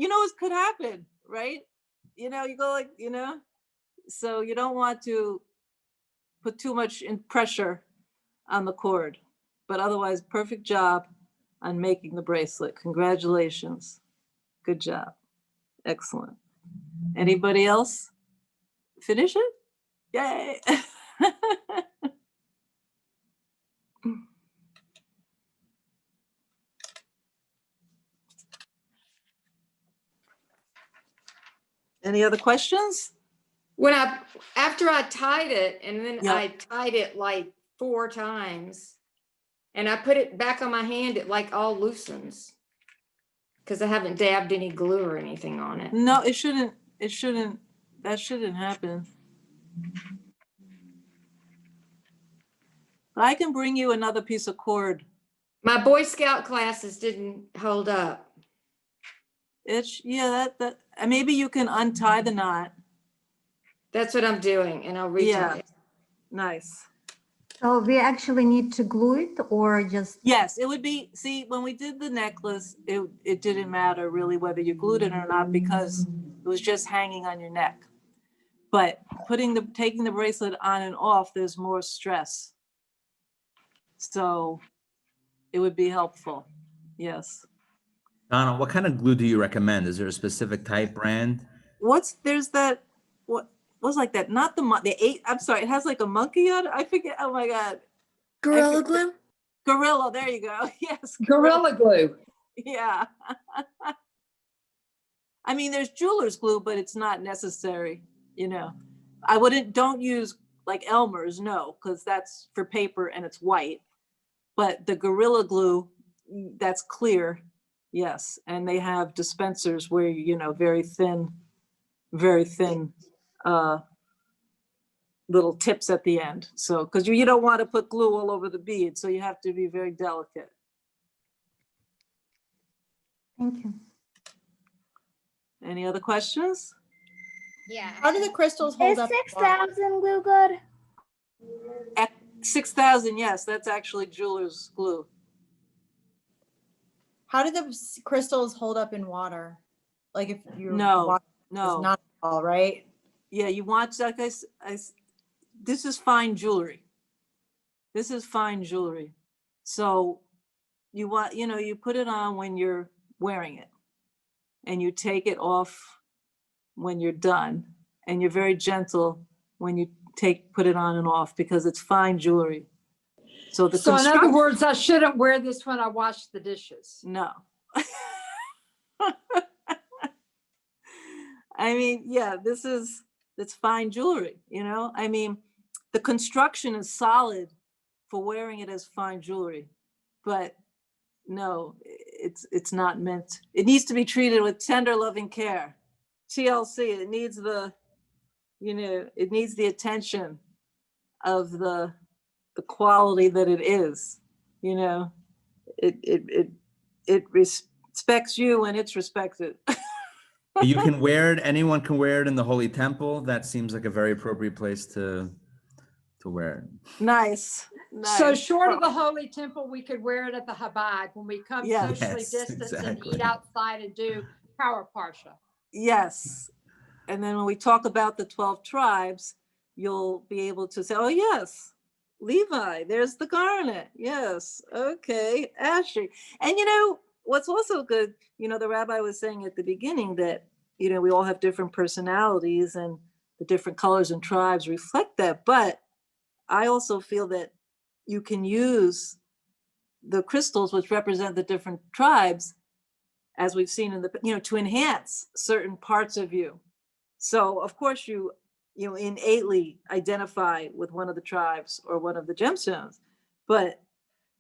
know what could happen, right? You go like, so you don't want to put too much pressure on the cord, but otherwise, perfect job on making the bracelet. Congratulations. Good job. Excellent. Anybody else finish it? Yay. Any other questions? After I tied it, and then Yep. I tied it like 4 times, and I put it back on my hand, it like all loosens because I haven't dabbed any glue or anything on it. No, it shouldn't, that shouldn't happen. But I can bring you another piece of cord. My Boy Scout classes didn't hold up. Yeah, maybe you can untie the knot. That's what I'm doing, and I'll retie Yeah. it. Nice. So we actually need to glue it or just, Yes, it would be, see, when we did the necklace, it didn't matter really whether you glued it or not because it was just hanging on your neck. But taking the bracelet on and off, there's more stress. So it would be helpful. Yes. Donna, what kind of glue do you recommend? Is there a specific type brand? There's that, what was like that, not I'm sorry, it has like a monkey on it. I forget, oh my God. Gorilla Glue? Gorilla, there you go. Yes. Gorilla Glue. Yeah. I mean, there's jeweler's glue, but it's not necessary, you know. Don't use like Elmer's, no, because that's for paper and it's white. But the Gorilla Glue, that's clear, yes. And they have dispensers where, you know, very thin little tips at the end. So, because you don't want to put glue all over the bead, so you have to be very delicate. thank you. Any other questions? Yeah. How do the crystals hold Is up? 6,000 glue good? At 6,000, yes, that's actually jeweler's glue. How do the crystals hold up in water? Like if you No. it's not at all, right? Yeah, you want, like this is fine jewelry. This is fine jewelry. So you want, you know, you put it on when you're wearing it and you take it off when you're done, and you're very gentle when you put it on and off because it's fine jewelry. So So in other words, I shouldn't wear this when I wash the dishes. No. I mean, yeah, it's fine jewelry, you know? I mean, the construction is solid for wearing it as fine jewelry, but no, it's not meant. It needs to be treated with tender, loving care. TLC, it needs it needs the attention of the quality that it is, you know? It respects you and it's respected. You can wear it, anyone can wear it in the Holy Temple. That seems like a very appropriate place to wear it. Nice. So short of the Holy Temple, we could wear it at the Chabad when we come Yeah. socially Yes, distance and exactly. eat outside and do power parsha. Yes. And then when we talk about the 12 tribes, you'll be able to say, oh, yes, Levi, there's the Garnet. Yes. Okay. Asher. And you know, what's also good, you know, the rabbi was saying at the beginning that, you know, we all have different personalities and the different colors and tribes reflect that. But I also feel that you can use the crystals, which represent the different tribes, as we've seen in the, you know, to enhance certain parts of you. So of course you innately identify with one of the tribes or one of the gemstones, but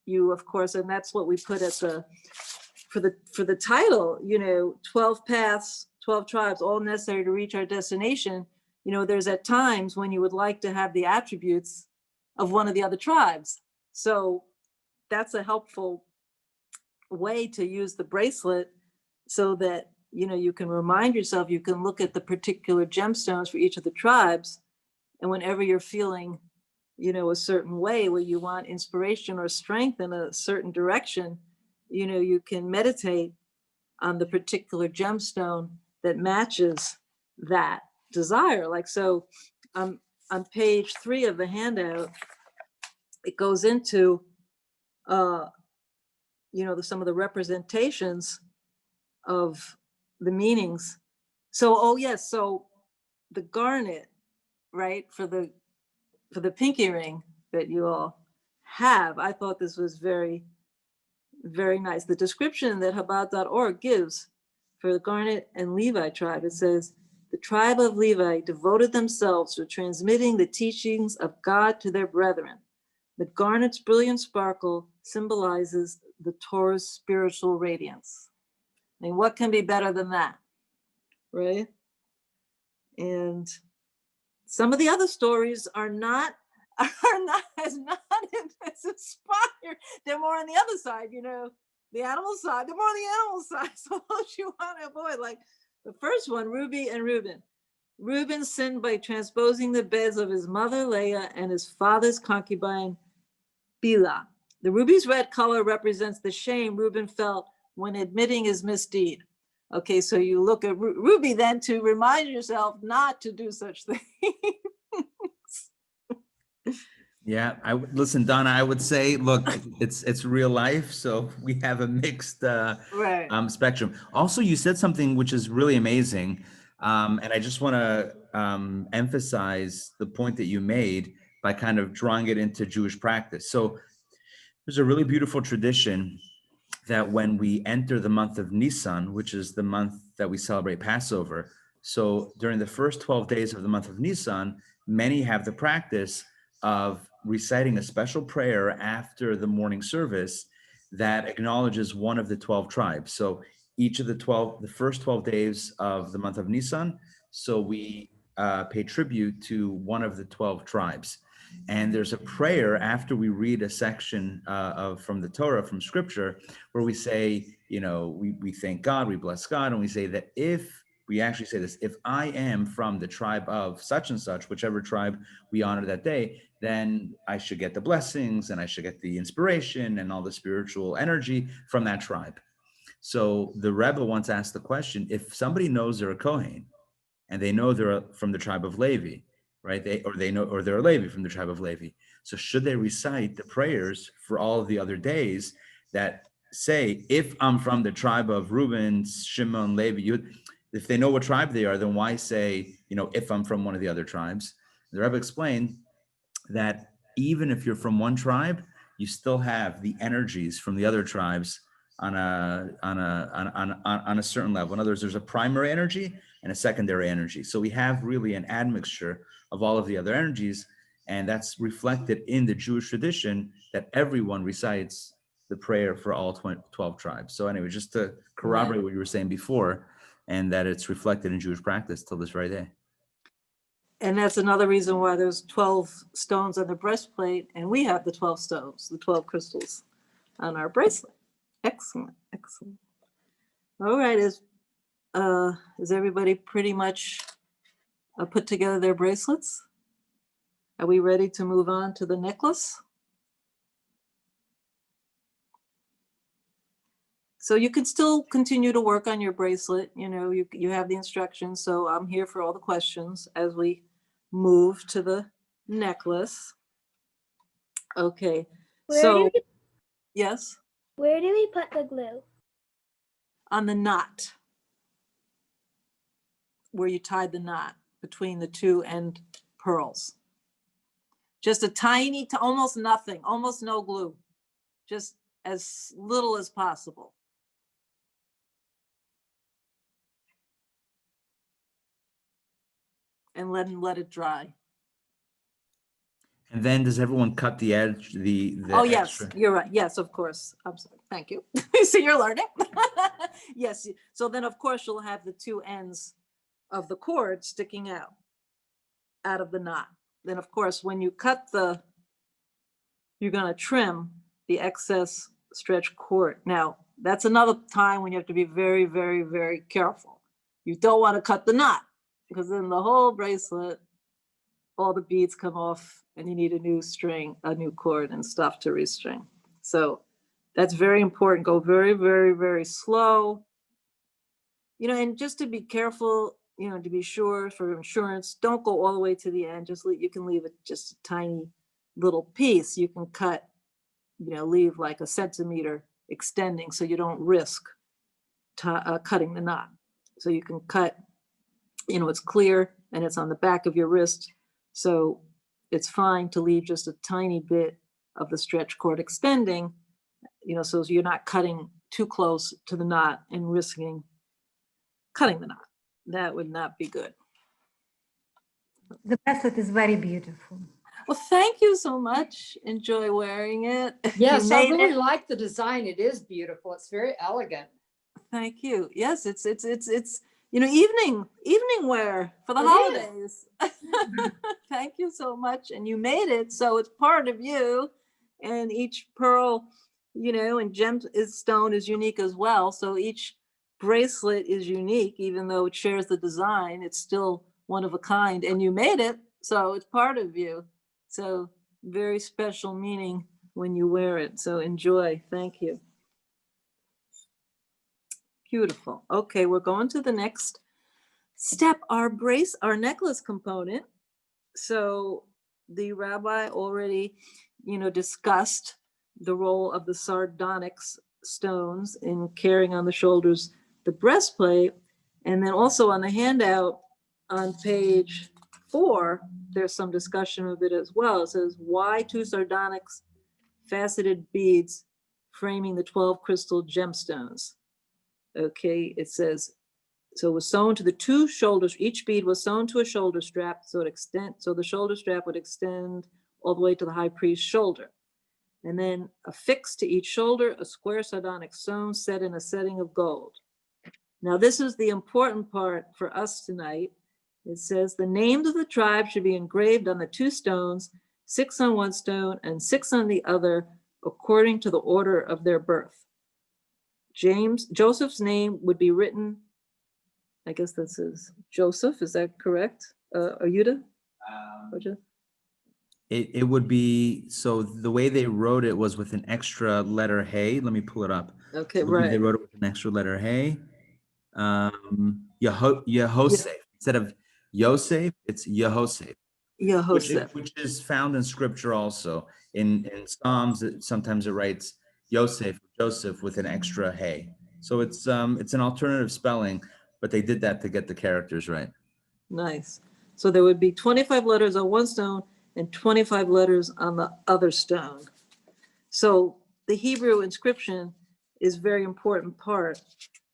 you, of course, and that's what we put at for the title, you know, 12 paths, 12 tribes, all necessary to reach our destination. You know, there's at times when you would like to have the attributes of one of the other tribes. So that's a helpful way to use the bracelet so that, you know, you can remind yourself, you can look at the particular gemstones for each of the tribes. And whenever you're feeling, you know, a certain way where you want inspiration or strength in a certain direction, you know, you can meditate on the particular gemstone that matches that desire. Like, so on page 3 of the handout, it goes into, you know, some of the representations of the meanings. So, oh yes, so the garnet, right, for the pinky ring that you all have, I thought this was very, very nice. The description that Chabad.org gives for the Garnet and Levi tribe, it says, the tribe of Levi devoted themselves to transmitting the teachings of God to their brethren. The garnet's brilliant sparkle symbolizes the Torah's spiritual radiance. I mean, what can be better than that, right? And some of the other stories are not are not as inspired. They're more on the other side, the animal side. They're more on the animal side. So those you want to avoid, like the first one, Ruby and Ruben. Ruben sinned by transposing the beds of his mother Leah and his father's concubine Bilhah. The ruby's red color represents the shame Ruben felt when admitting his misdeed. Okay, so you look at Ruby then to remind yourself not to do such things. Yeah, listen, Donna, I would say, look, it's real life, so we have a mixed Right. spectrum. Also, you said something which is really amazing, and I just want to emphasize the point that you made by kind of drawing it into Jewish practice. So there's a really beautiful tradition that when we enter the month of Nisan, which is the month that we celebrate Passover, so during the first 12 days of the month of Nisan, many have the practice of reciting a special prayer after the morning service that acknowledges one of the 12 tribes. So each of the first 12 days of the month of Nisan, so we pay tribute to one of the 12 tribes. And there's a prayer after we read a section from the Torah, from scripture, where we say, we thank God, we bless God, and we say that we actually say this, if I am from the tribe of such and such, whichever tribe we honor that day, then I should get the blessings and I should get the inspiration and all the spiritual energy from that tribe. So the Rebbe once asked the question, if somebody knows they're a Kohen and they know they're from the tribe of Levi, right? They're a Levi from the tribe of Levi. So should they recite the prayers for all of the other days that say, if I'm from the tribe of Ruben, Shimon, Levi, if they know what tribe they are, then why say, if I'm from one of the other tribes? The Rebbe explained that even if you're from one tribe, you still have the energies from the other tribes on a certain level. In other words, there's a primary energy and a secondary energy. So we have really an admixture of all of the other energies, and that's reflected in the Jewish tradition that everyone recites the prayer for all 12 tribes. So anyway, just to corroborate what you were saying before, and that it's reflected in Jewish practice till this very day. And that's another reason why there's 12 stones on the breastplate, and we have the 12 stones, the 12 crystals on our bracelet. Excellent, excellent. All right, is everybody pretty much put together their bracelets? Are we ready to move on to the necklace? So you can still continue to work on your bracelet. You have the instructions. So I'm here for all the questions as we move to the necklace. Okay. Yes? Where do we put the glue? On the knot, where you tied the knot between the two end pearls. Just a tiny, almost nothing, almost no glue, just as little as possible. And let it dry. And then does everyone cut the edge, the Oh, yes, extra? you're right. Yes, of course. I'm sorry. Thank you. So you're learning. Yes. So then, of course, you'll have the two ends of the cord sticking out of the knot. Then, of course, when you cut you're going to trim the excess stretch cord. Now, that's another time when you have to be very, very, very careful. You don't want to cut the knot, because then the whole bracelet, all the beads come off and you need a new string, a new cord and stuff to restring. So that's very important. Go very, very, very slow. And just to be careful, to be sure for insurance, don't go all the way to the end. You can leave it just a tiny little piece. You can cut, leave like a centimeter extending so you don't risk cutting the knot. So you can cut, it's clear and it's on the back of your wrist. So it's fine to leave just a tiny bit of the stretch cord extending, so you're not cutting too close to the knot and risking cutting the knot. That would not be good. The bracelet is very beautiful. Well, thank you so much. Enjoy wearing it. Yes, I really like the design. It is beautiful. It's very elegant. Thank you. Yes, it's evening wear for the It holidays. Thank you so much. And you made it, so it's part of you. And each pearl, and gemstone is unique as well. So each bracelet is unique, even though it shares the design. It's still one of a kind, and you made it, so it's part of you. So very special meaning when you wear it. So enjoy. Thank you. Beautiful. Okay, we're going to the next step, our necklace component. So the rabbi already, discussed the role of the sardonyx stones in carrying on the shoulders the breastplate. And then also on the handout on page 4, there's some discussion of it as well. It says, why 2 sardonyx faceted beads framing the 12 crystal gemstones? Okay, it says, so it was sewn to the 2 shoulders. Each bead was sewn to a shoulder strap, so the shoulder strap would extend all the way to the high priest's shoulder. And then affixed to each shoulder, a square sardonyx stone set in a setting of gold. Now, this is the important part for us tonight. It says the names of the tribe should be engraved on the 2 stones, 6 on one stone and 6 on the other, according to the order of their birth. Joseph's name would be written, I guess this is Joseph, is that correct? Ayuda? It would be, so the way they wrote it was with an extra letter hey. Let me pull it up. Okay, So they right. wrote it with an extra letter hey. Yehosef. Instead of Yosef, it's Yehosef. Yehosef. Which is found in scripture also. In Psalms, sometimes it writes Yosef, Joseph with an extra hey. So it's an alternative spelling, but they did that to get the characters right. Nice. So there would be 25 letters on one stone and 25 letters on the other stone. So the Hebrew inscription is a very important part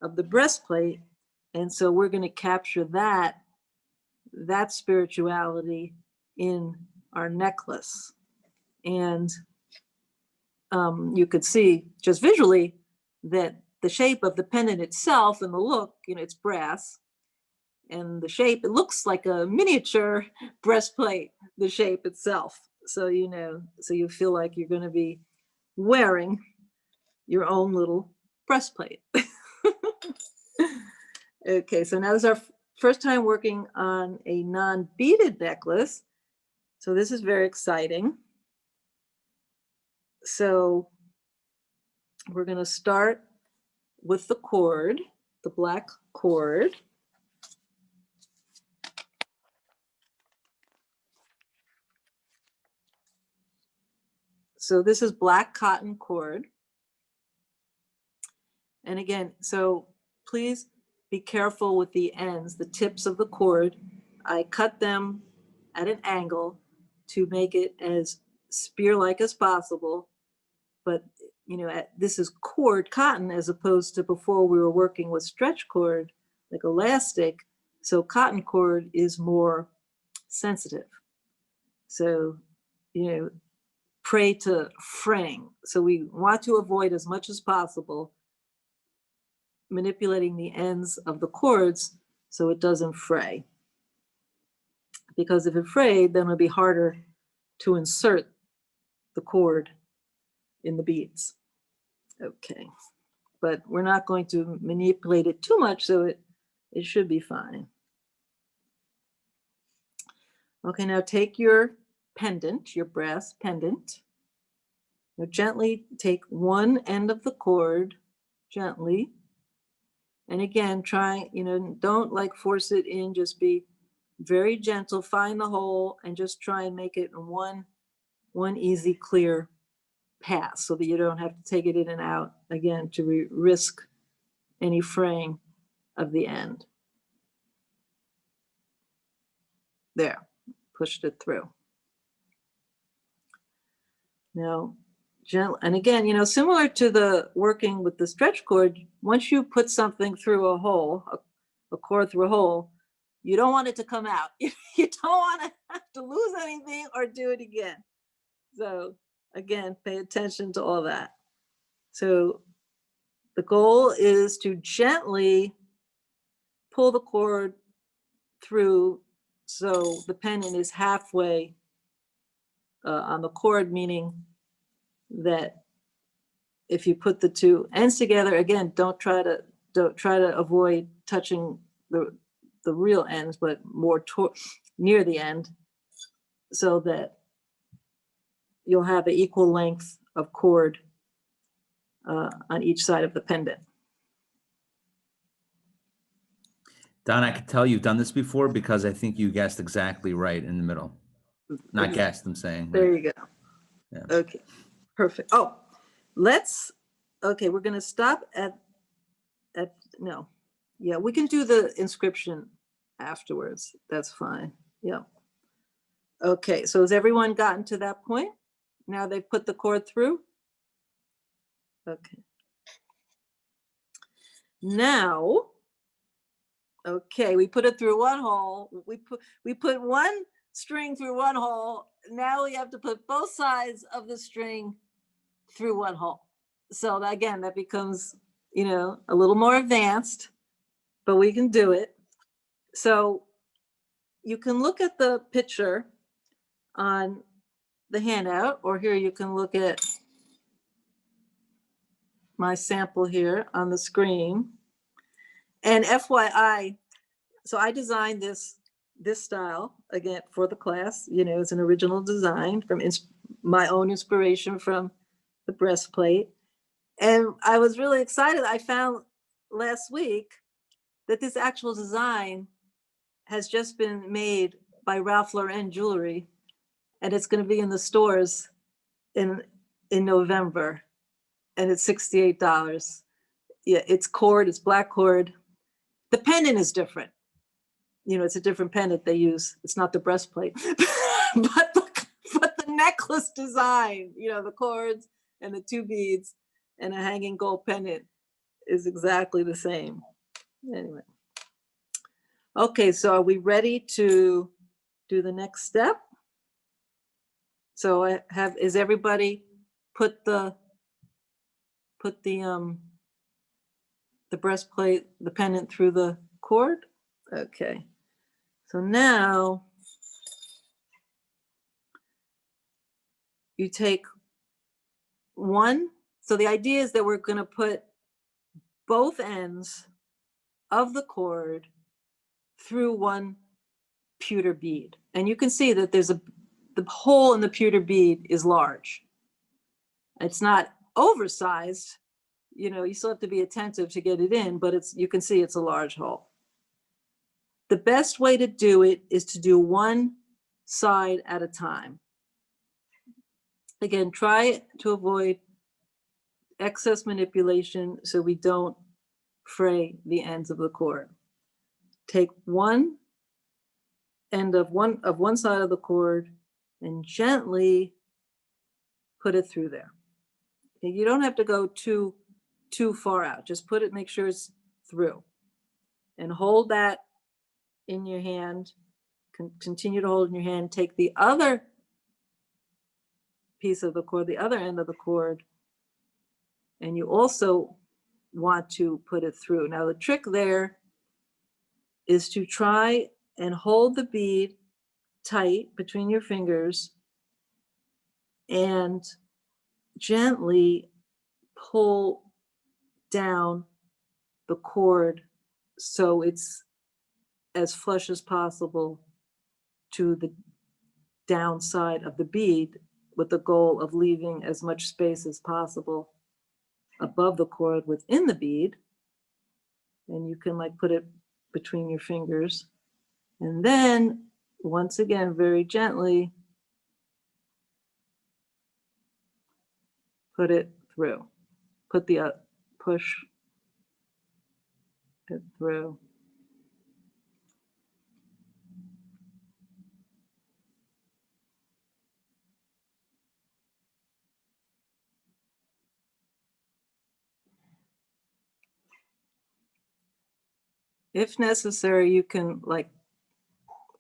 of the breastplate. And so we're going to capture that spirituality in our necklace. And you could see just visually that the shape of the pendant itself and the look, it's brass. And the shape, it looks like a miniature breastplate, the shape itself. So, so you feel like you're going to be wearing your own little breastplate. Okay, so now this is our first time working on a non-beaded necklace. So this is very exciting. So we're going to start with the cord, the black cord. So this is black cotton cord. And again, so please be careful with the ends, the tips of the cord. I cut them at an angle to make it as spear-like as possible. But, this is cord cotton as opposed to before we were working with stretch cord, like elastic. So cotton cord is more sensitive. So, prey to fraying. So we want to avoid as much as possible manipulating the ends of the cords so it doesn't fray. Because if it frayed, then it would be harder to insert the cord in the beads. Okay, but we're not going to manipulate it too much, so it should be fine. Okay, now take your pendant, your brass pendant. Now gently take one end of the cord, gently. And again, try, don't like force it in, just be very gentle, find the hole and just try and make it one easy, clear pass so that you don't have to take it in and out again to risk any fraying of the end. There, pushed it through. Now, gentle, and again, similar to the working with the stretch cord, once you put something through a hole, a cord through a hole, you don't want it to come out. You don't want to have to lose anything or do it again. So again, pay attention to all that. So the goal is to gently pull the cord through so the pendant is halfway on the cord, meaning that if you put the two ends together, again, don't try to avoid touching the real ends, but more near the end, so that you'll have an equal length of cord on each side of the pendant. Donna, I can tell you've done this before because I think you guessed exactly right in the middle. Not guessed, I'm saying. There you go. Yeah. Okay, perfect. Oh, okay, we're gonna stop at no. Yeah, we can do the inscription afterwards. That's fine. Yeah. Okay, so has everyone gotten to that point? Now they've put the cord through? Okay. Now, okay, we put it through one hole. We put one string through one hole. Now we have to put both sides of the string through one hole. So that, again, that becomes, you know, a little more advanced, but we can do it. So you can look at the picture on the handout, or here you can look at my sample here on the screen. And FYI, so I designed this style again for the class. You know, it's an original design from my own inspiration from the breastplate. And I was really excited. I found last week that this actual design has just been made by Ralph Lauren Jewelry, and it's going to be in the stores in November, and it's $68. Yeah, it's cord, it's black cord. The pendant is different. You know, it's a different pendant they use. It's not the breastplate, but the necklace design, you know, the cords and the two beads and a hanging gold pendant is exactly the same. Anyway. Okay, so are we ready to do the next step? So is everybody put the breastplate, the pendant through the cord? Okay. So now you take one. So the idea is that we're going to put both ends of the cord through one pewter bead. And you can see that the hole in the pewter bead is large. It's not oversized. You know, you still have to be attentive to get it in, but you can see it's a large hole. The best way to do it is to do one side at a time. Again, try to avoid excess manipulation so we don't fray the ends of the cord. Take one end of one side of the cord and gently put it through there. Okay, you don't have to go too far out. Just put it, make sure it's through. And hold that in your hand. Continue to hold in your hand. Take the other piece of the cord, the other end of the cord, and you also want to put it through. Now the trick there is to try and hold the bead tight between your fingers and gently pull down the cord so it's as flush as possible to the downside of the bead, with the goal of leaving as much space as possible above the cord within the bead. And you can like put it between your fingers. And then once again, very gently, put it through. Push it through. If necessary, you can like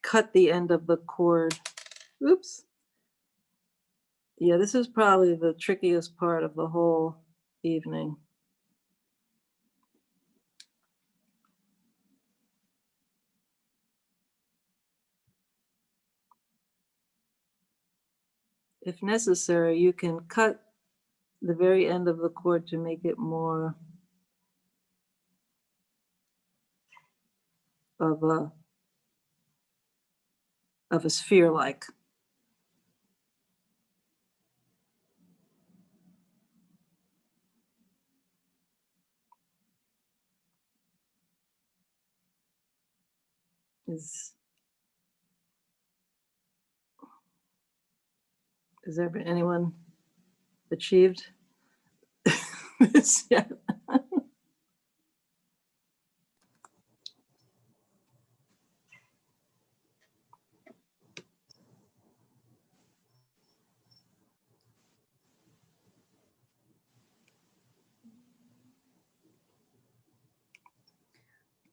cut the end of the cord. Oops. Yeah, this is probably the trickiest part of the whole evening. if necessary, you can cut the very end of the cord to make it more of a sphere-like. Has anyone achieved this yet?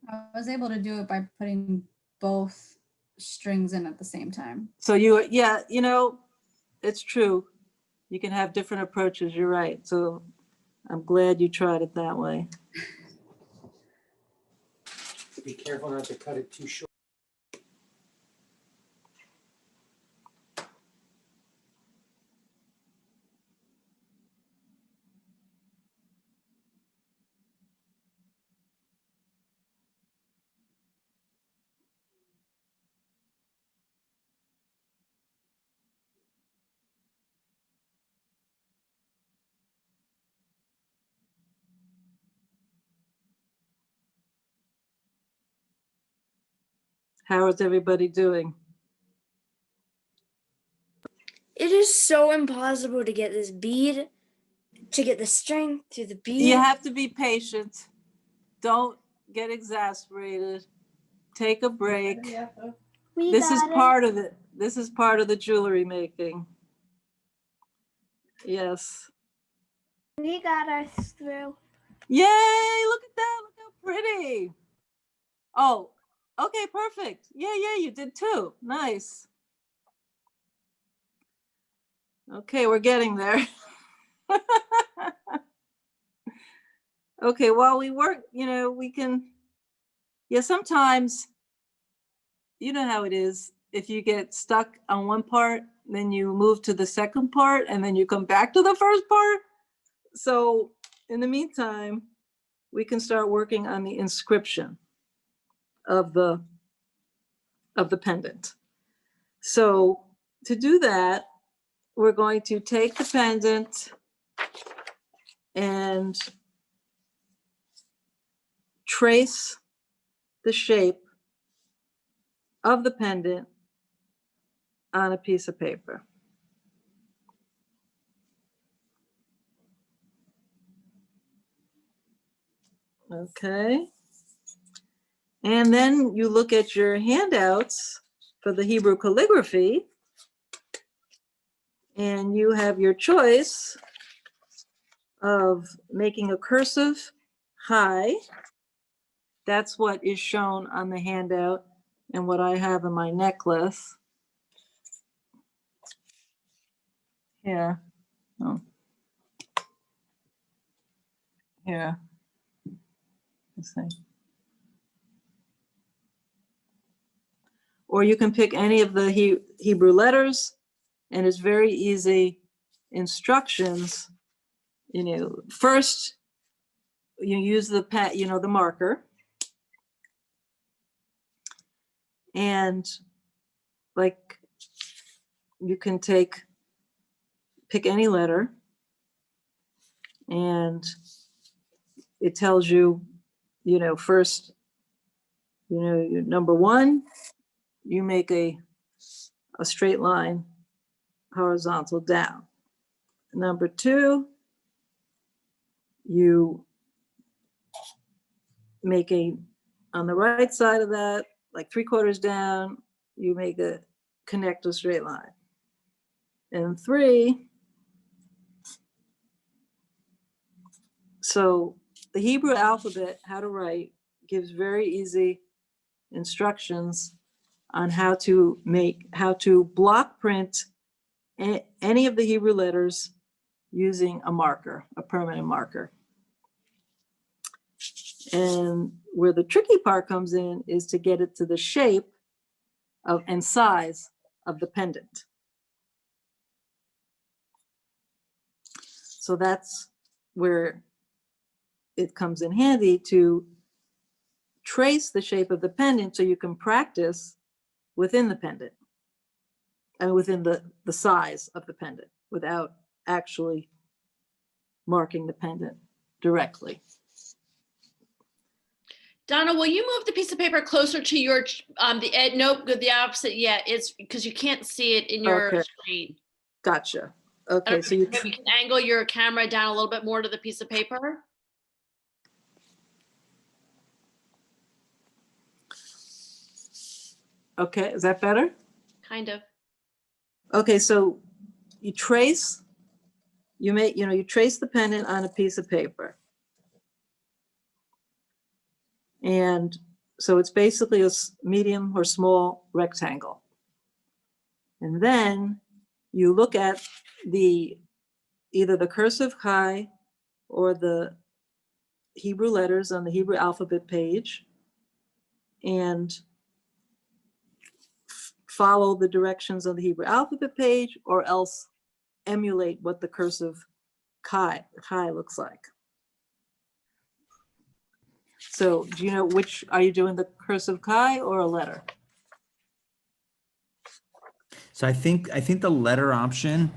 I was able to do it by putting both strings in at the same time. So yeah, it's true. You can have different approaches, you're right. So I'm glad you tried it that way. Be careful not to cut it too short. How is everybody doing? It is so impossible to get this bead, to get the string through the bead. You have to be patient. Don't get exasperated. Take a break. This is part of it. This is part of the jewelry making. Yes. We got us through. Yay, look at that. Look how pretty. Oh, okay, perfect. Yeah, you did too. Nice. Okay, we're getting there. Okay, while we work, we can, sometimes, you know how it is. If you get stuck on one part, then you move to the second part, and then you come back to the first part. So in the meantime, we can start working on the inscription of the pendant. So to do that, we're going to take the pendant and trace the shape of the pendant on a piece of paper. Okay. And then you look at your handouts for the Hebrew calligraphy, and you have your choice of making a cursive high. That's what is shown on the handout and what I have in my necklace. Here. Oh. Here. Let's see. Or you can pick any of the Hebrew letters, and it's very easy instructions. First you use the the marker, and like you can pick any letter, and it tells you, first, number one, you make a straight line horizontal down. Number two, you make on the right side of that, like 3/4 down, you connect a straight line. And three, so the Hebrew alphabet, how to write, gives very easy instructions on how to block print any of the Hebrew letters using a marker, a permanent marker. And where the tricky part comes in is to get it to the shape and size of the pendant. So that's where it comes in handy to trace the shape of the pendant so you can practice within the pendant and within the size of the pendant without actually marking the pendant directly. Donna, will you move the piece of paper closer to your, nope, the opposite. Yeah, it's because you can't see it in your Okay. screen. Gotcha. I Okay, don't so know, you, maybe you can angle your camera down a little bit more to the piece of paper. okay, is that better? Kind of. Okay, so you trace, you trace the pendant on a piece of paper. And so it's basically a medium or small rectangle. And then you look at either the cursive chi or the Hebrew letters on the Hebrew alphabet page and follow the directions on the Hebrew alphabet page, or else emulate what the cursive chi looks like. So do you know which, are you doing the cursive chi or a letter? So I think the letter option,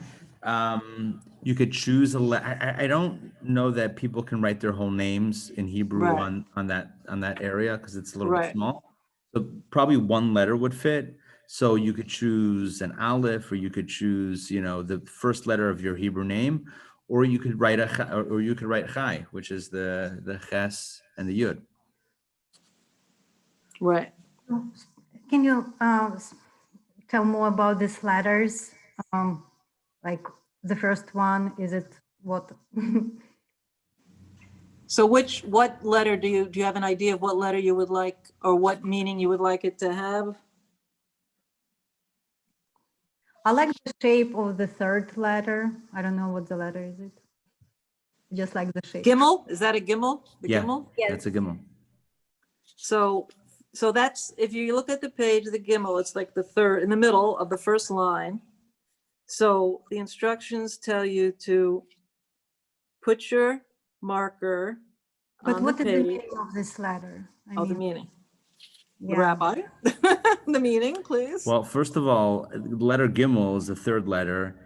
you could choose I don't know that people can write their whole names in Hebrew Right. on that area because it's a little bit Right. small. So probably one letter would fit. So you could choose an aleph, or you could choose, the first letter of your Hebrew name, or you could write chai, which is the ches and the yud. Right. Can you tell more about these letters? Like the first one, is it what? So what letter do you have an idea of what letter you would like, or what meaning you would like it to have? I like the shape of the third letter. I don't know what the letter is. It just like the shape. Gimel? Is that a gimel? The Yeah, gimel? that's a gimel. So that's, if you look at the page, the gimel, it's like the third, in the middle of the first line. So the instructions tell you to put your marker But on what the is the page. meaning of this letter? Oh, the meaning. yeah. Rabbi, the meaning, please. Well, first of all, letter gimel is the third letter.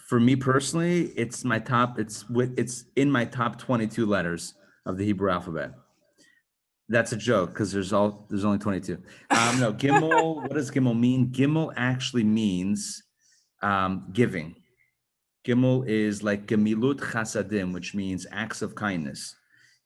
For me personally, it's in my top 22 letters of the Hebrew alphabet. That's a joke because there's only 22. No, gimel, what does gimel mean? Gimel actually means giving. Gimel is like gemilut chasadim, which means acts of kindness.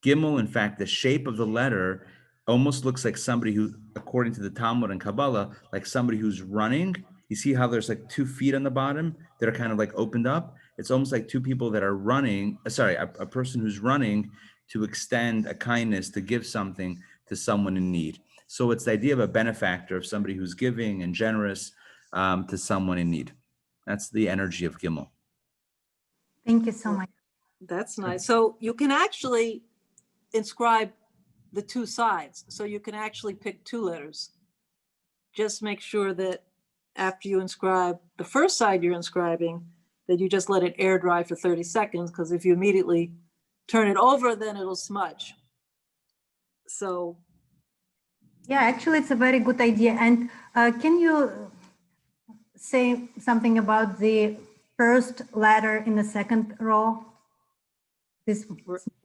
Gimel, in fact, the shape of the letter almost looks like somebody who, according to the Talmud and Kabbalah, like somebody who's running. You see how there's like 2 feet on the bottom that are kind of like opened up? It's almost like two people that are running, a person who's running to extend a kindness, to give something to someone in need. So it's the idea of a benefactor, of somebody who's giving and generous to someone in need. That's the energy of Gimel. Thank you so much. That's nice. So you can actually inscribe the two sides. So you can actually pick 2 letters. Just make sure that after you inscribe the first side you're inscribing, that you just let it air dry for 30 seconds, because if you immediately turn it over, then it'll smudge. So Yeah, actually, it's a very good idea. And can you say something about the first letter in the second row? This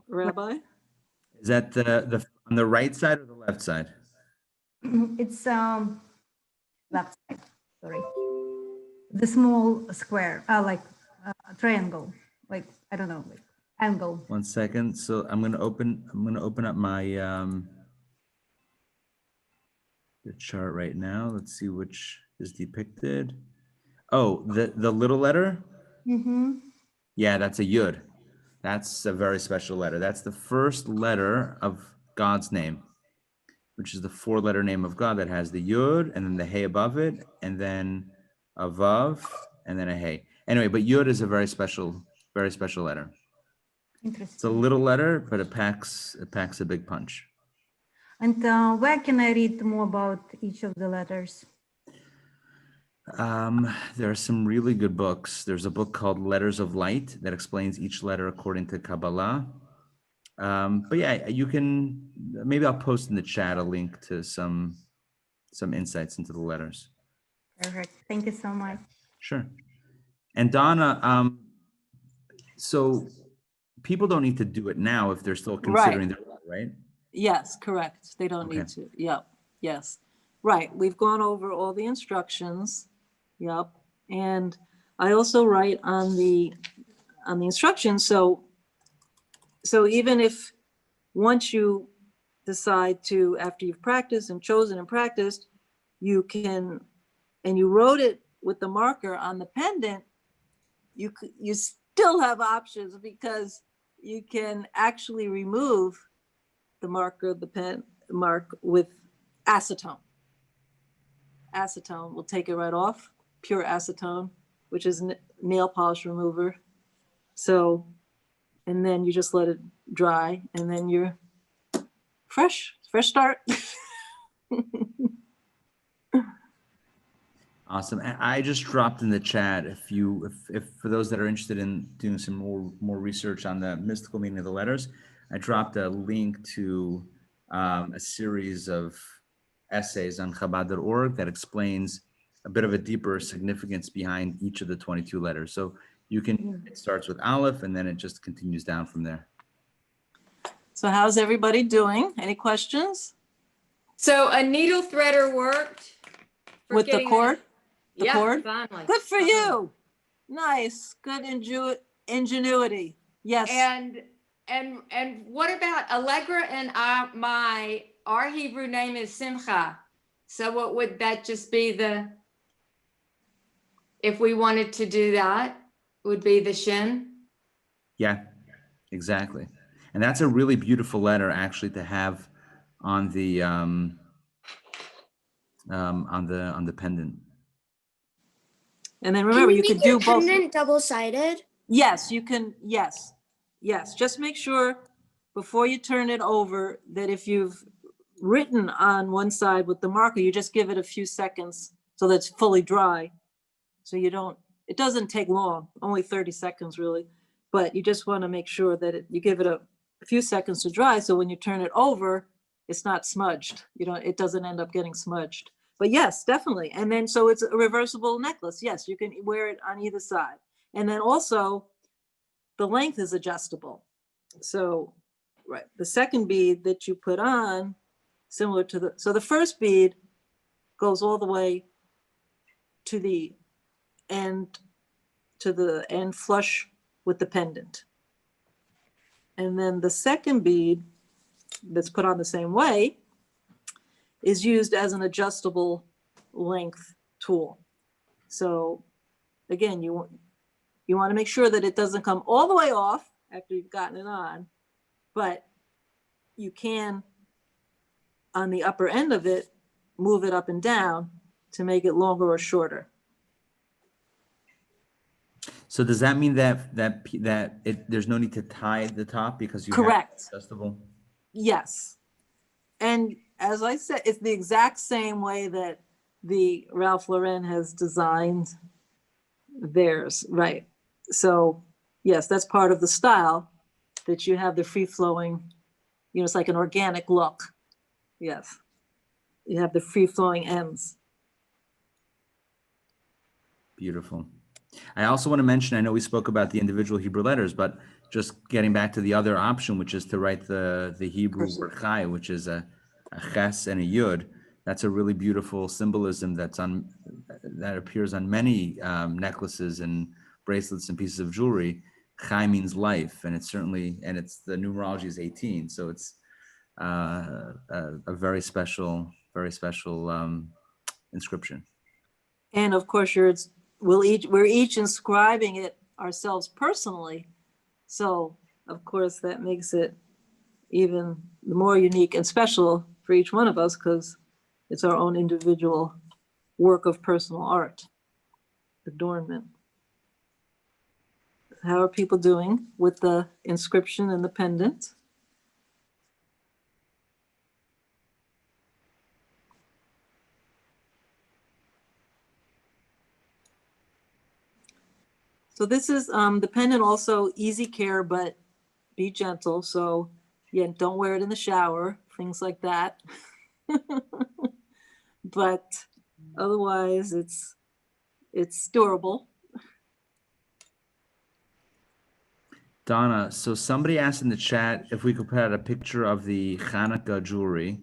Rabbi? Is that the on the right side or the left side? it's left side. Sorry, the small square, like a triangle, like I don't know, like angle. 1 second. So I'm gonna open up my the chart right now. Let's see which is depicted. Oh, the little letter. Mm-hmm. Yeah, that's a yud. That's a very special letter. That's the first letter of God's name, which is the 4-letter name of God that has the yud and then the hey above it, and then a vav, and then a hey. Anyway, but yud is a very special letter. Interesting. It's a little letter, but it packs a big punch. And where can I read more about each of the letters? There are some really good books. There's a book called Letters of Light that explains each letter according to Kabbalah. But yeah, you can, maybe I'll post in the chat a link to some insights into the letters. Perfect. Thank you so much. Sure. And Donna, so people don't need to do it now if they're still considering their letter, right? Yes, correct. They don't Okay. need to. Yep. Yes. Right. We've gone over all the instructions. Yep. And I also write on the instructions. So even if once you decide to, after you've practiced and chosen and practiced, you can, and you wrote it with the marker on the pendant, you still have options, because you can actually remove the marker, the pen mark, with acetone. Acetone will take it right off, pure acetone, which is nail polish remover. So, and then you just let it dry, and then you're fresh start. Awesome. And I just dropped in the chat, if for those that are interested in doing some more research on the mystical meaning of the letters, I dropped a link to a series of essays on Chabad.org that explains a bit of a deeper significance behind each of the 22 letters. So you can, it starts with Aleph and then it just continues down from there. So how's everybody doing? Any questions? So a needle threader worked. for With the getting cord? it- The Yeah, cord? finally. Good for finally. you. Nice. Good ingenuity. Yes. And what about Allegra and our Hebrew name is Simcha. So what would that just be if we wanted to do that, would be the Shin? Yeah, exactly. And that's a really beautiful letter actually to have on the pendant. And then remember, you could do both. Pendant double-sided. Yes, you can. Yes. Yes. Just make sure before you turn it over that if you've written on one side with the marker, you just give it a few seconds so that it's fully dry. So you don't, it doesn't take long, only 30 seconds really, but you just want to make sure that you give it a few seconds to dry. So when you turn it over, it's not smudged. It doesn't end up getting smudged. But yes, definitely. And then, so it's a reversible necklace. Yes, you can wear it on either side. And then also the length is adjustable. So, right, the second bead that you put on, similar to so the first bead goes all the way to the end flush with the pendant. And then the second bead that's put on the same way is used as an adjustable length tool. So again, you want to make sure that it doesn't come all the way off after you've gotten it on, but you can, on the upper end of it, move it up and down to make it longer or shorter. So does that mean that there's no need to tie the top because you Correct. have adjustable? Yes. And as I said, it's the exact same way that the Ralph Lauren has designed theirs, right? So yes, that's part of the style, that you have the free flowing, it's like an organic look. Yes. You have the free flowing ends. Beautiful. I also want to mention, I know we spoke about the individual Hebrew letters, but just getting back to the other option, which is to write the Hebrew word chai, which is a ches and a yud. That's a really beautiful symbolism that appears on many necklaces and bracelets and pieces of jewelry. Chai means life, and it's the numerology is 18, so it's a very special inscription. And of course, we're each inscribing it ourselves personally. So of course that makes it even more unique and special for each one of us, because it's our own individual work of personal art, adornment. How are people doing with the inscription and the pendant? So this is the pendant, also easy care, but be gentle. So yeah, don't wear it in the shower, things like that. But otherwise it's durable. Donna, so somebody asked in the chat if we could put out a picture of the Hanukkah jewelry.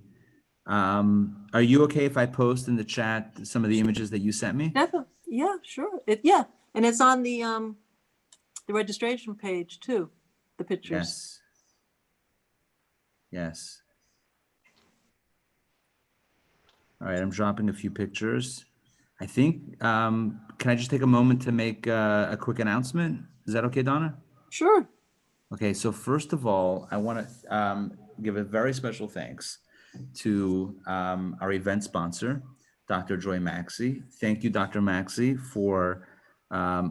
Are you okay if I post in the chat some of the images that you sent me? Definitely. Yeah, sure. Yeah, and it's on the registration page too, the pictures. Yes. Yes. All right, I'm dropping a few pictures. I think, can I just take a moment to make a quick announcement? Is that okay, Donna? Sure. Okay, so first of all, I want to give a very special thanks to our event sponsor, Dr. Joy Maxey. Thank you, Dr. Maxey, for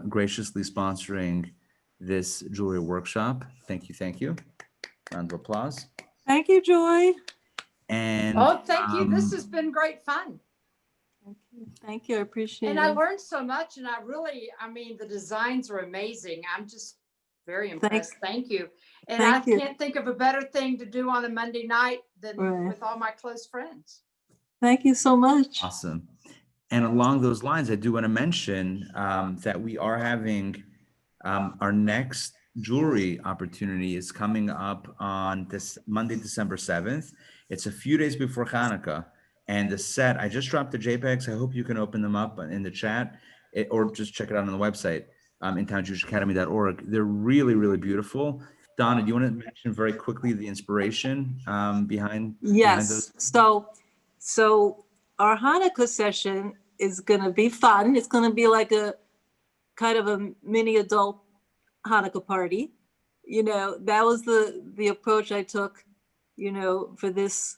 graciously sponsoring this jewelry workshop. Thank you, thank you. Round of applause. Thank you, Joy. And Oh, thank you. This has been great fun. Thank you. I appreciate And it. I learned so much, and I mean, the designs are amazing. I'm just very impressed. Thank you. And Thank you. Can't think of a better thing to do on a Monday night than Right. with all my close friends. Thank you so much. awesome. And along those lines, I do want to mention that we are having our next jewelry opportunity is coming up on this Monday, December 7th. It's a few days before Hanukkah. And the set, I just dropped the JPEGs. I hope you can open them up in the chat or just check it out on the website, intownjewishacademy.org. They're really, really beautiful. Donna, do you want to mention very quickly the inspiration behind Yes. those? So our Hanukkah session is going to be fun. It's going to be like a kind of a mini adult Hanukkah party. You know, that was the approach I took, you know, for this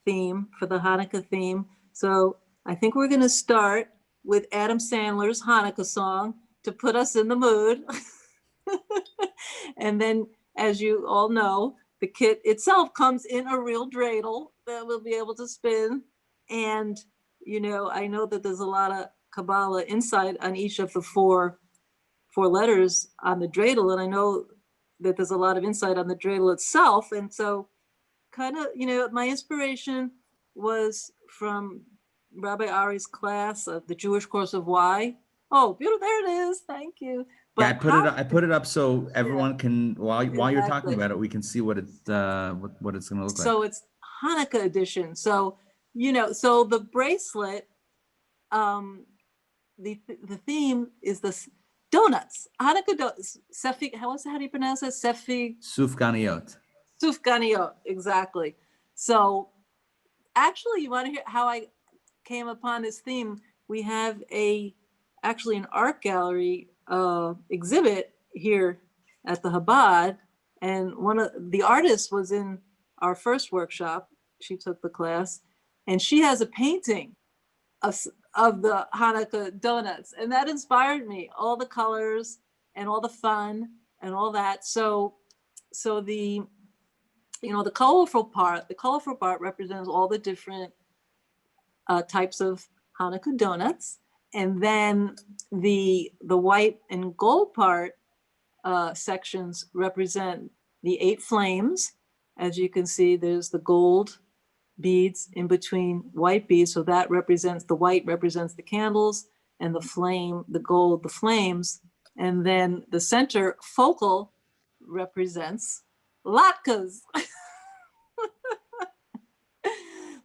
theme, for the Hanukkah theme. So I think we're going to start with Adam Sandler's Hanukkah song to put us in the mood. And then, as you all know, the kit itself comes in a real dreidel that we'll be able to spin. And, you know, I know that there's a lot of Kabbalah insight on each of the four letters on the dreidel. And I know that there's a lot of insight on the dreidel itself. And so kind of, you know, my inspiration was from Rabbi Ari's class of the Jewish Course of Why. Oh, beautiful. There it is. Thank you. But yeah, I put it up so everyone can, while you're talking about it, we can see what it's going to look like. So it's Hanukkah edition. So, you know, so the bracelet, the theme is the donuts. Hanukkah donuts. How do you pronounce it? Sufganiyot. Sufganiyot, exactly. So actually, you want to hear how I came upon this theme? We have actually an art gallery exhibit here at the Chabad, and one of the artists was in our first workshop. She took the class, and she has a painting of the Hanukkah donuts, and that inspired me. All the colors and all the fun and all that. So the, you know, the colorful part represents all the different types of Hanukkah donuts. And then the white and gold part sections represent the 8 flames. As you can see, there's the gold beads in between white beads. So that represents, the white represents the candles, and the flame, the gold, the flames. And then the center focal represents latkes.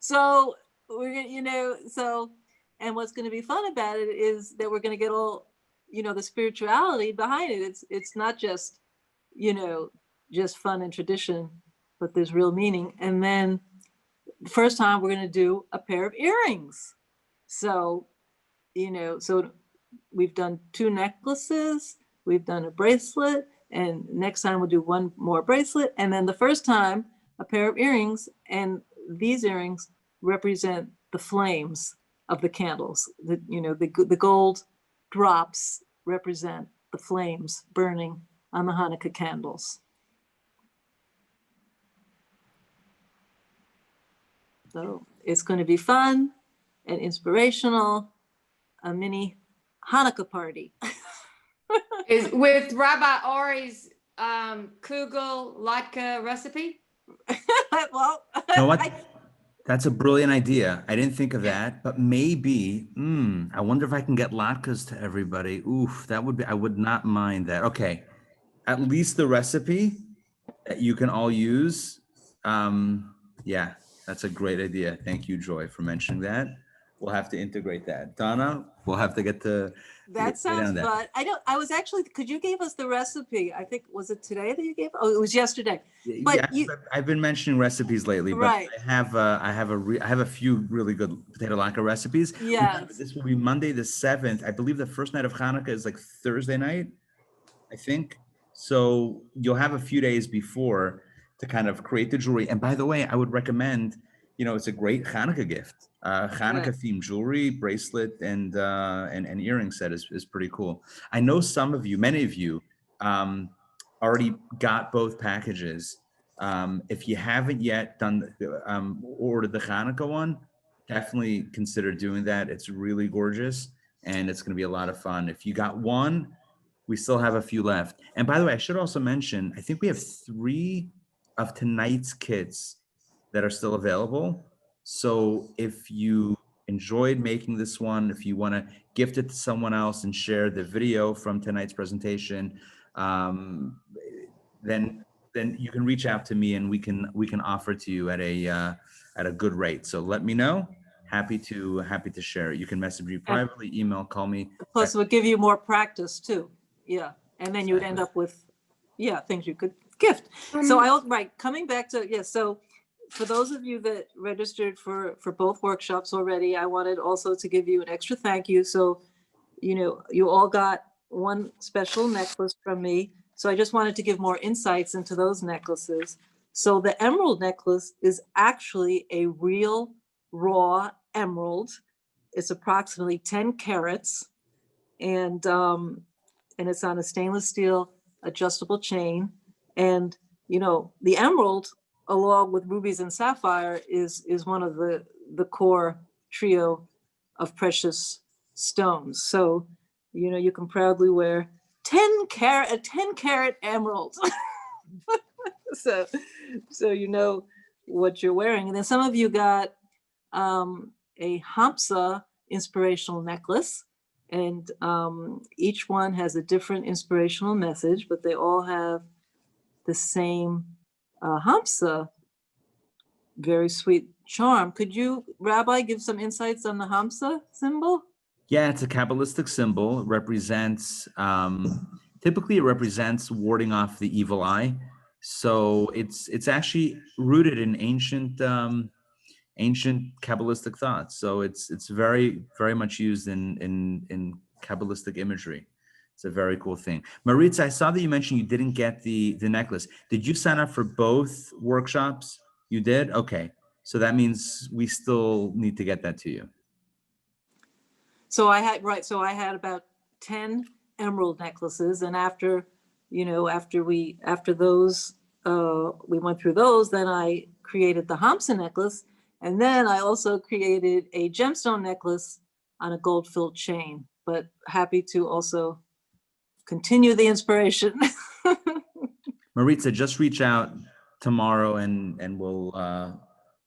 So we're gonna, you know, and what's going to be fun about it is that we're going to get all, you know, the spirituality behind it. It's not just, you know, just fun and tradition, but there's real meaning. And then the first time we're going to do a pair of earrings. So, you know, so we've done 2 necklaces, we've done a bracelet, and next time we'll do 1 more bracelet. And then the first time, a pair of earrings, and these earrings represent the flames of the candles. The gold drops represent the flames burning on the Hanukkah candles. So it's going to be fun and inspirational, a mini Hanukkah party. Is with Rabbi Ari's kugel latke recipe? Well, You know what? That's a brilliant idea. I didn't think of that, but maybe, I wonder if I can get latkes to everybody. Oof, that would be, I would not mind that. Okay. At least the recipe that you can all use. Yeah, that's a great idea. Thank you, Joy, for mentioning that. We'll have to integrate that. Donna, we'll have to get to. that sounds fun. I was actually, because you gave us the recipe. I think, was it today that you gave? Oh, it was yesterday. But I've been mentioning recipes lately, but Right. I have a few really good potato latke recipes. Yes. Remember, this will be Monday the 7th. I believe the first night of Hanukkah is like Thursday night, I think. So you'll have a few days before to kind of create the jewelry. And by the way, I would recommend, it's a great Hanukkah gift. Hanukkah themed jewelry, bracelet, and earring set is pretty cool. I know some of you, many of you, already got both packages. If you haven't yet ordered the Hanukkah one, definitely consider doing that. It's really gorgeous and it's going to be a lot of fun. If you got one, we still have a few left. And by the way, I should also mention, I think we have 3 of tonight's kits that are still available. So if you enjoyed making this one, if you want to gift it to someone else and share the video from tonight's presentation, then you can reach out to me and we can offer to you at a good rate. So let me know. Happy to share it. You can message me privately, email, call me. Plus, it would give you more practice too. Yeah, and then you would end up with, things you could gift. So coming back to, so for those of you that registered for both workshops already, I wanted also to give you an extra thank you. So, you all got one special necklace from me. So I just wanted to give more insights into those necklaces. So the emerald necklace is actually a real raw emerald. It's approximately 10 carats, and it's on a stainless steel adjustable chain. And the emerald, along with rubies and sapphire, is one of the core trio of precious stones. So you can proudly wear 10 carat emerald. so you know what you're wearing. And then some of you got a Hamsa inspirational necklace, and each one has a different inspirational message, but they all have the same Hamsa, very sweet charm. Could you, Rabbi, give some insights on the Hamsa symbol? Yeah, it's a Kabbalistic symbol. It represents, typically it represents warding off the evil eye. So it's actually rooted in ancient Kabbalistic thoughts. So it's very, very much used in Kabbalistic imagery. It's a very cool thing. Maritza, I saw that you mentioned you didn't get the necklace. Did you sign up for both workshops? You did? Okay. So that means we still need to get that to you. So I had about 10 emerald necklaces, and after those, we went through those, then I created the Hamsa necklace, and then I also created a gemstone necklace on a gold-filled chain, but happy to also continue the inspiration. Maritza, just reach out tomorrow and we'll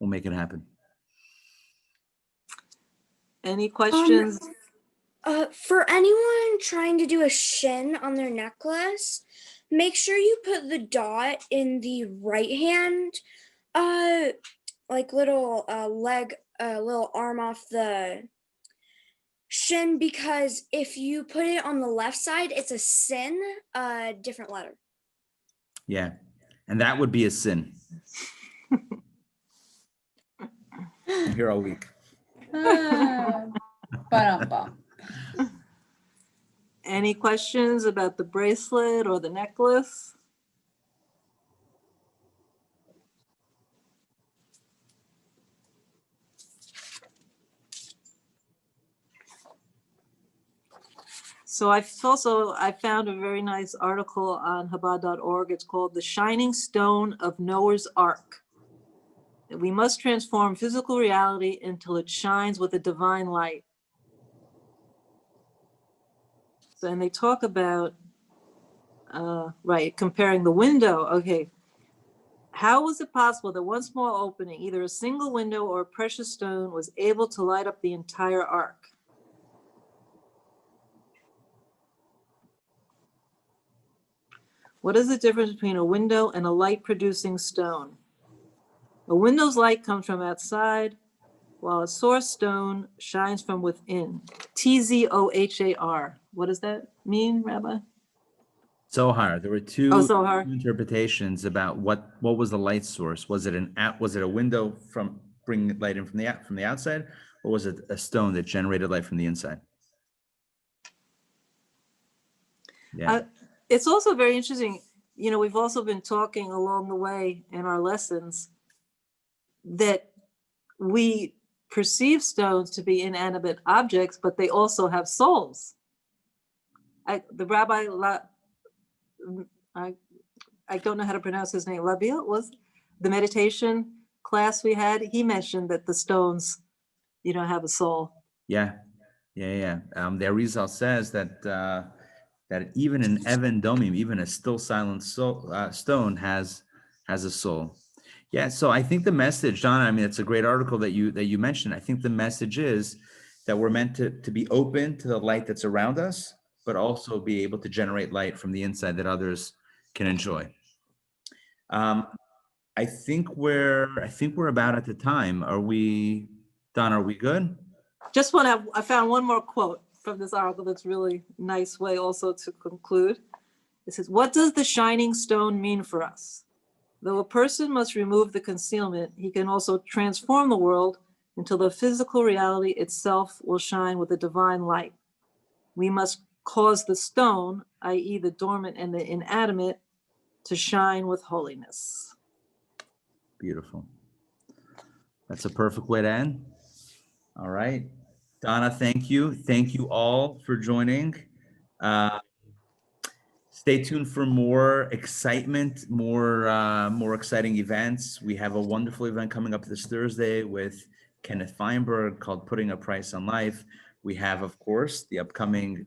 make it happen. Any questions? For anyone trying to do a shin on their necklace, make sure you put the dot in the right hand, like little leg, little arm off the shin, because if you put it on the left side, it's a sin, different letter. Yeah, and that would be a sin. I'm here all week. Any questions about the bracelet or the necklace? So I found a very nice article on Chabad.org. It's called "The Shining Stone of Noah's Ark." We must transform physical reality until it shines with a divine light. So, and they talk about Right, comparing the window. Okay. How was it possible that one small opening, either a single window or a precious stone, was able to light up the entire ark? What is the difference between a window and a light-producing stone? A window's light comes from outside, while a source stone shines from within. T-Z-O-H-A-R. What does that mean, Rabbi? Zohar. There were two Oh, Zohar. interpretations about what was the light source. Was it a window from bringing light in from the outside, or was it a stone that generated light from the inside? Yeah. It's also very interesting. You know, we've also been talking along the way in our lessons that we perceive stones to be inanimate objects, but they also have souls. The rabbi, I don't know how to pronounce his name, Labil, was the meditation class we had. He mentioned that the stones, you know, have a soul. Yeah. The Arizal says that that even an Evan Domim, even a still silent stone has a soul. Yeah, so I think the message, Donna, I mean, it's a great article that you mentioned. I think the message is that we're meant to be open to the light that's around us, but also be able to generate light from the inside that others can enjoy. I think we're about at the time. Are we, Donna, are we good? I found one more quote from this article that's really nice way also to conclude. It says, what does the shining stone mean for us? Though a person must remove the concealment, he can also transform the world until the physical reality itself will shine with a divine light. We must cause the stone, i.e. the dormant and the inanimate, to shine with holiness. Beautiful. That's a perfect way to end. All right. Donna, thank you. Thank you all for joining. Stay tuned for more excitement, more exciting events. We have a wonderful event coming up this Thursday with Kenneth Feinberg called Putting a Price on Life. We have, of course, the upcoming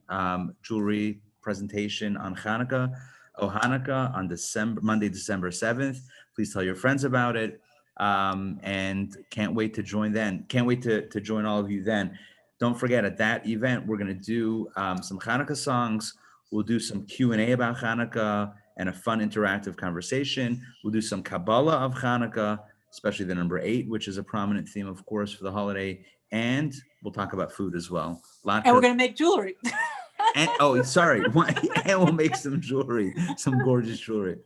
jewelry presentation on Hanukkah on Monday, December 7th. Please tell your friends about it. And can't wait to join then. Can't wait to join all of you then. Don't forget, at that event, we're going to do some Hanukkah songs. We'll do some Q&A about Hanukkah and a fun interactive conversation. We'll do some Kabbalah of Hanukkah, especially the number 8, which is a prominent theme, of course, for the holiday. And we'll talk about food as well. And we're going to make jewelry. And and we'll make some jewelry, some gorgeous jewelry.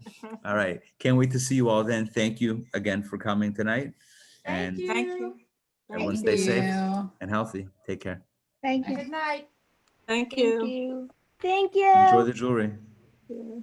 All right. Can't wait to see you all then. Thank you again for coming tonight. Thank you. Everyone stay safe and healthy. Take care. Thank you. Good night. Thank you. Thank you. Enjoy the jewelry. Yeah.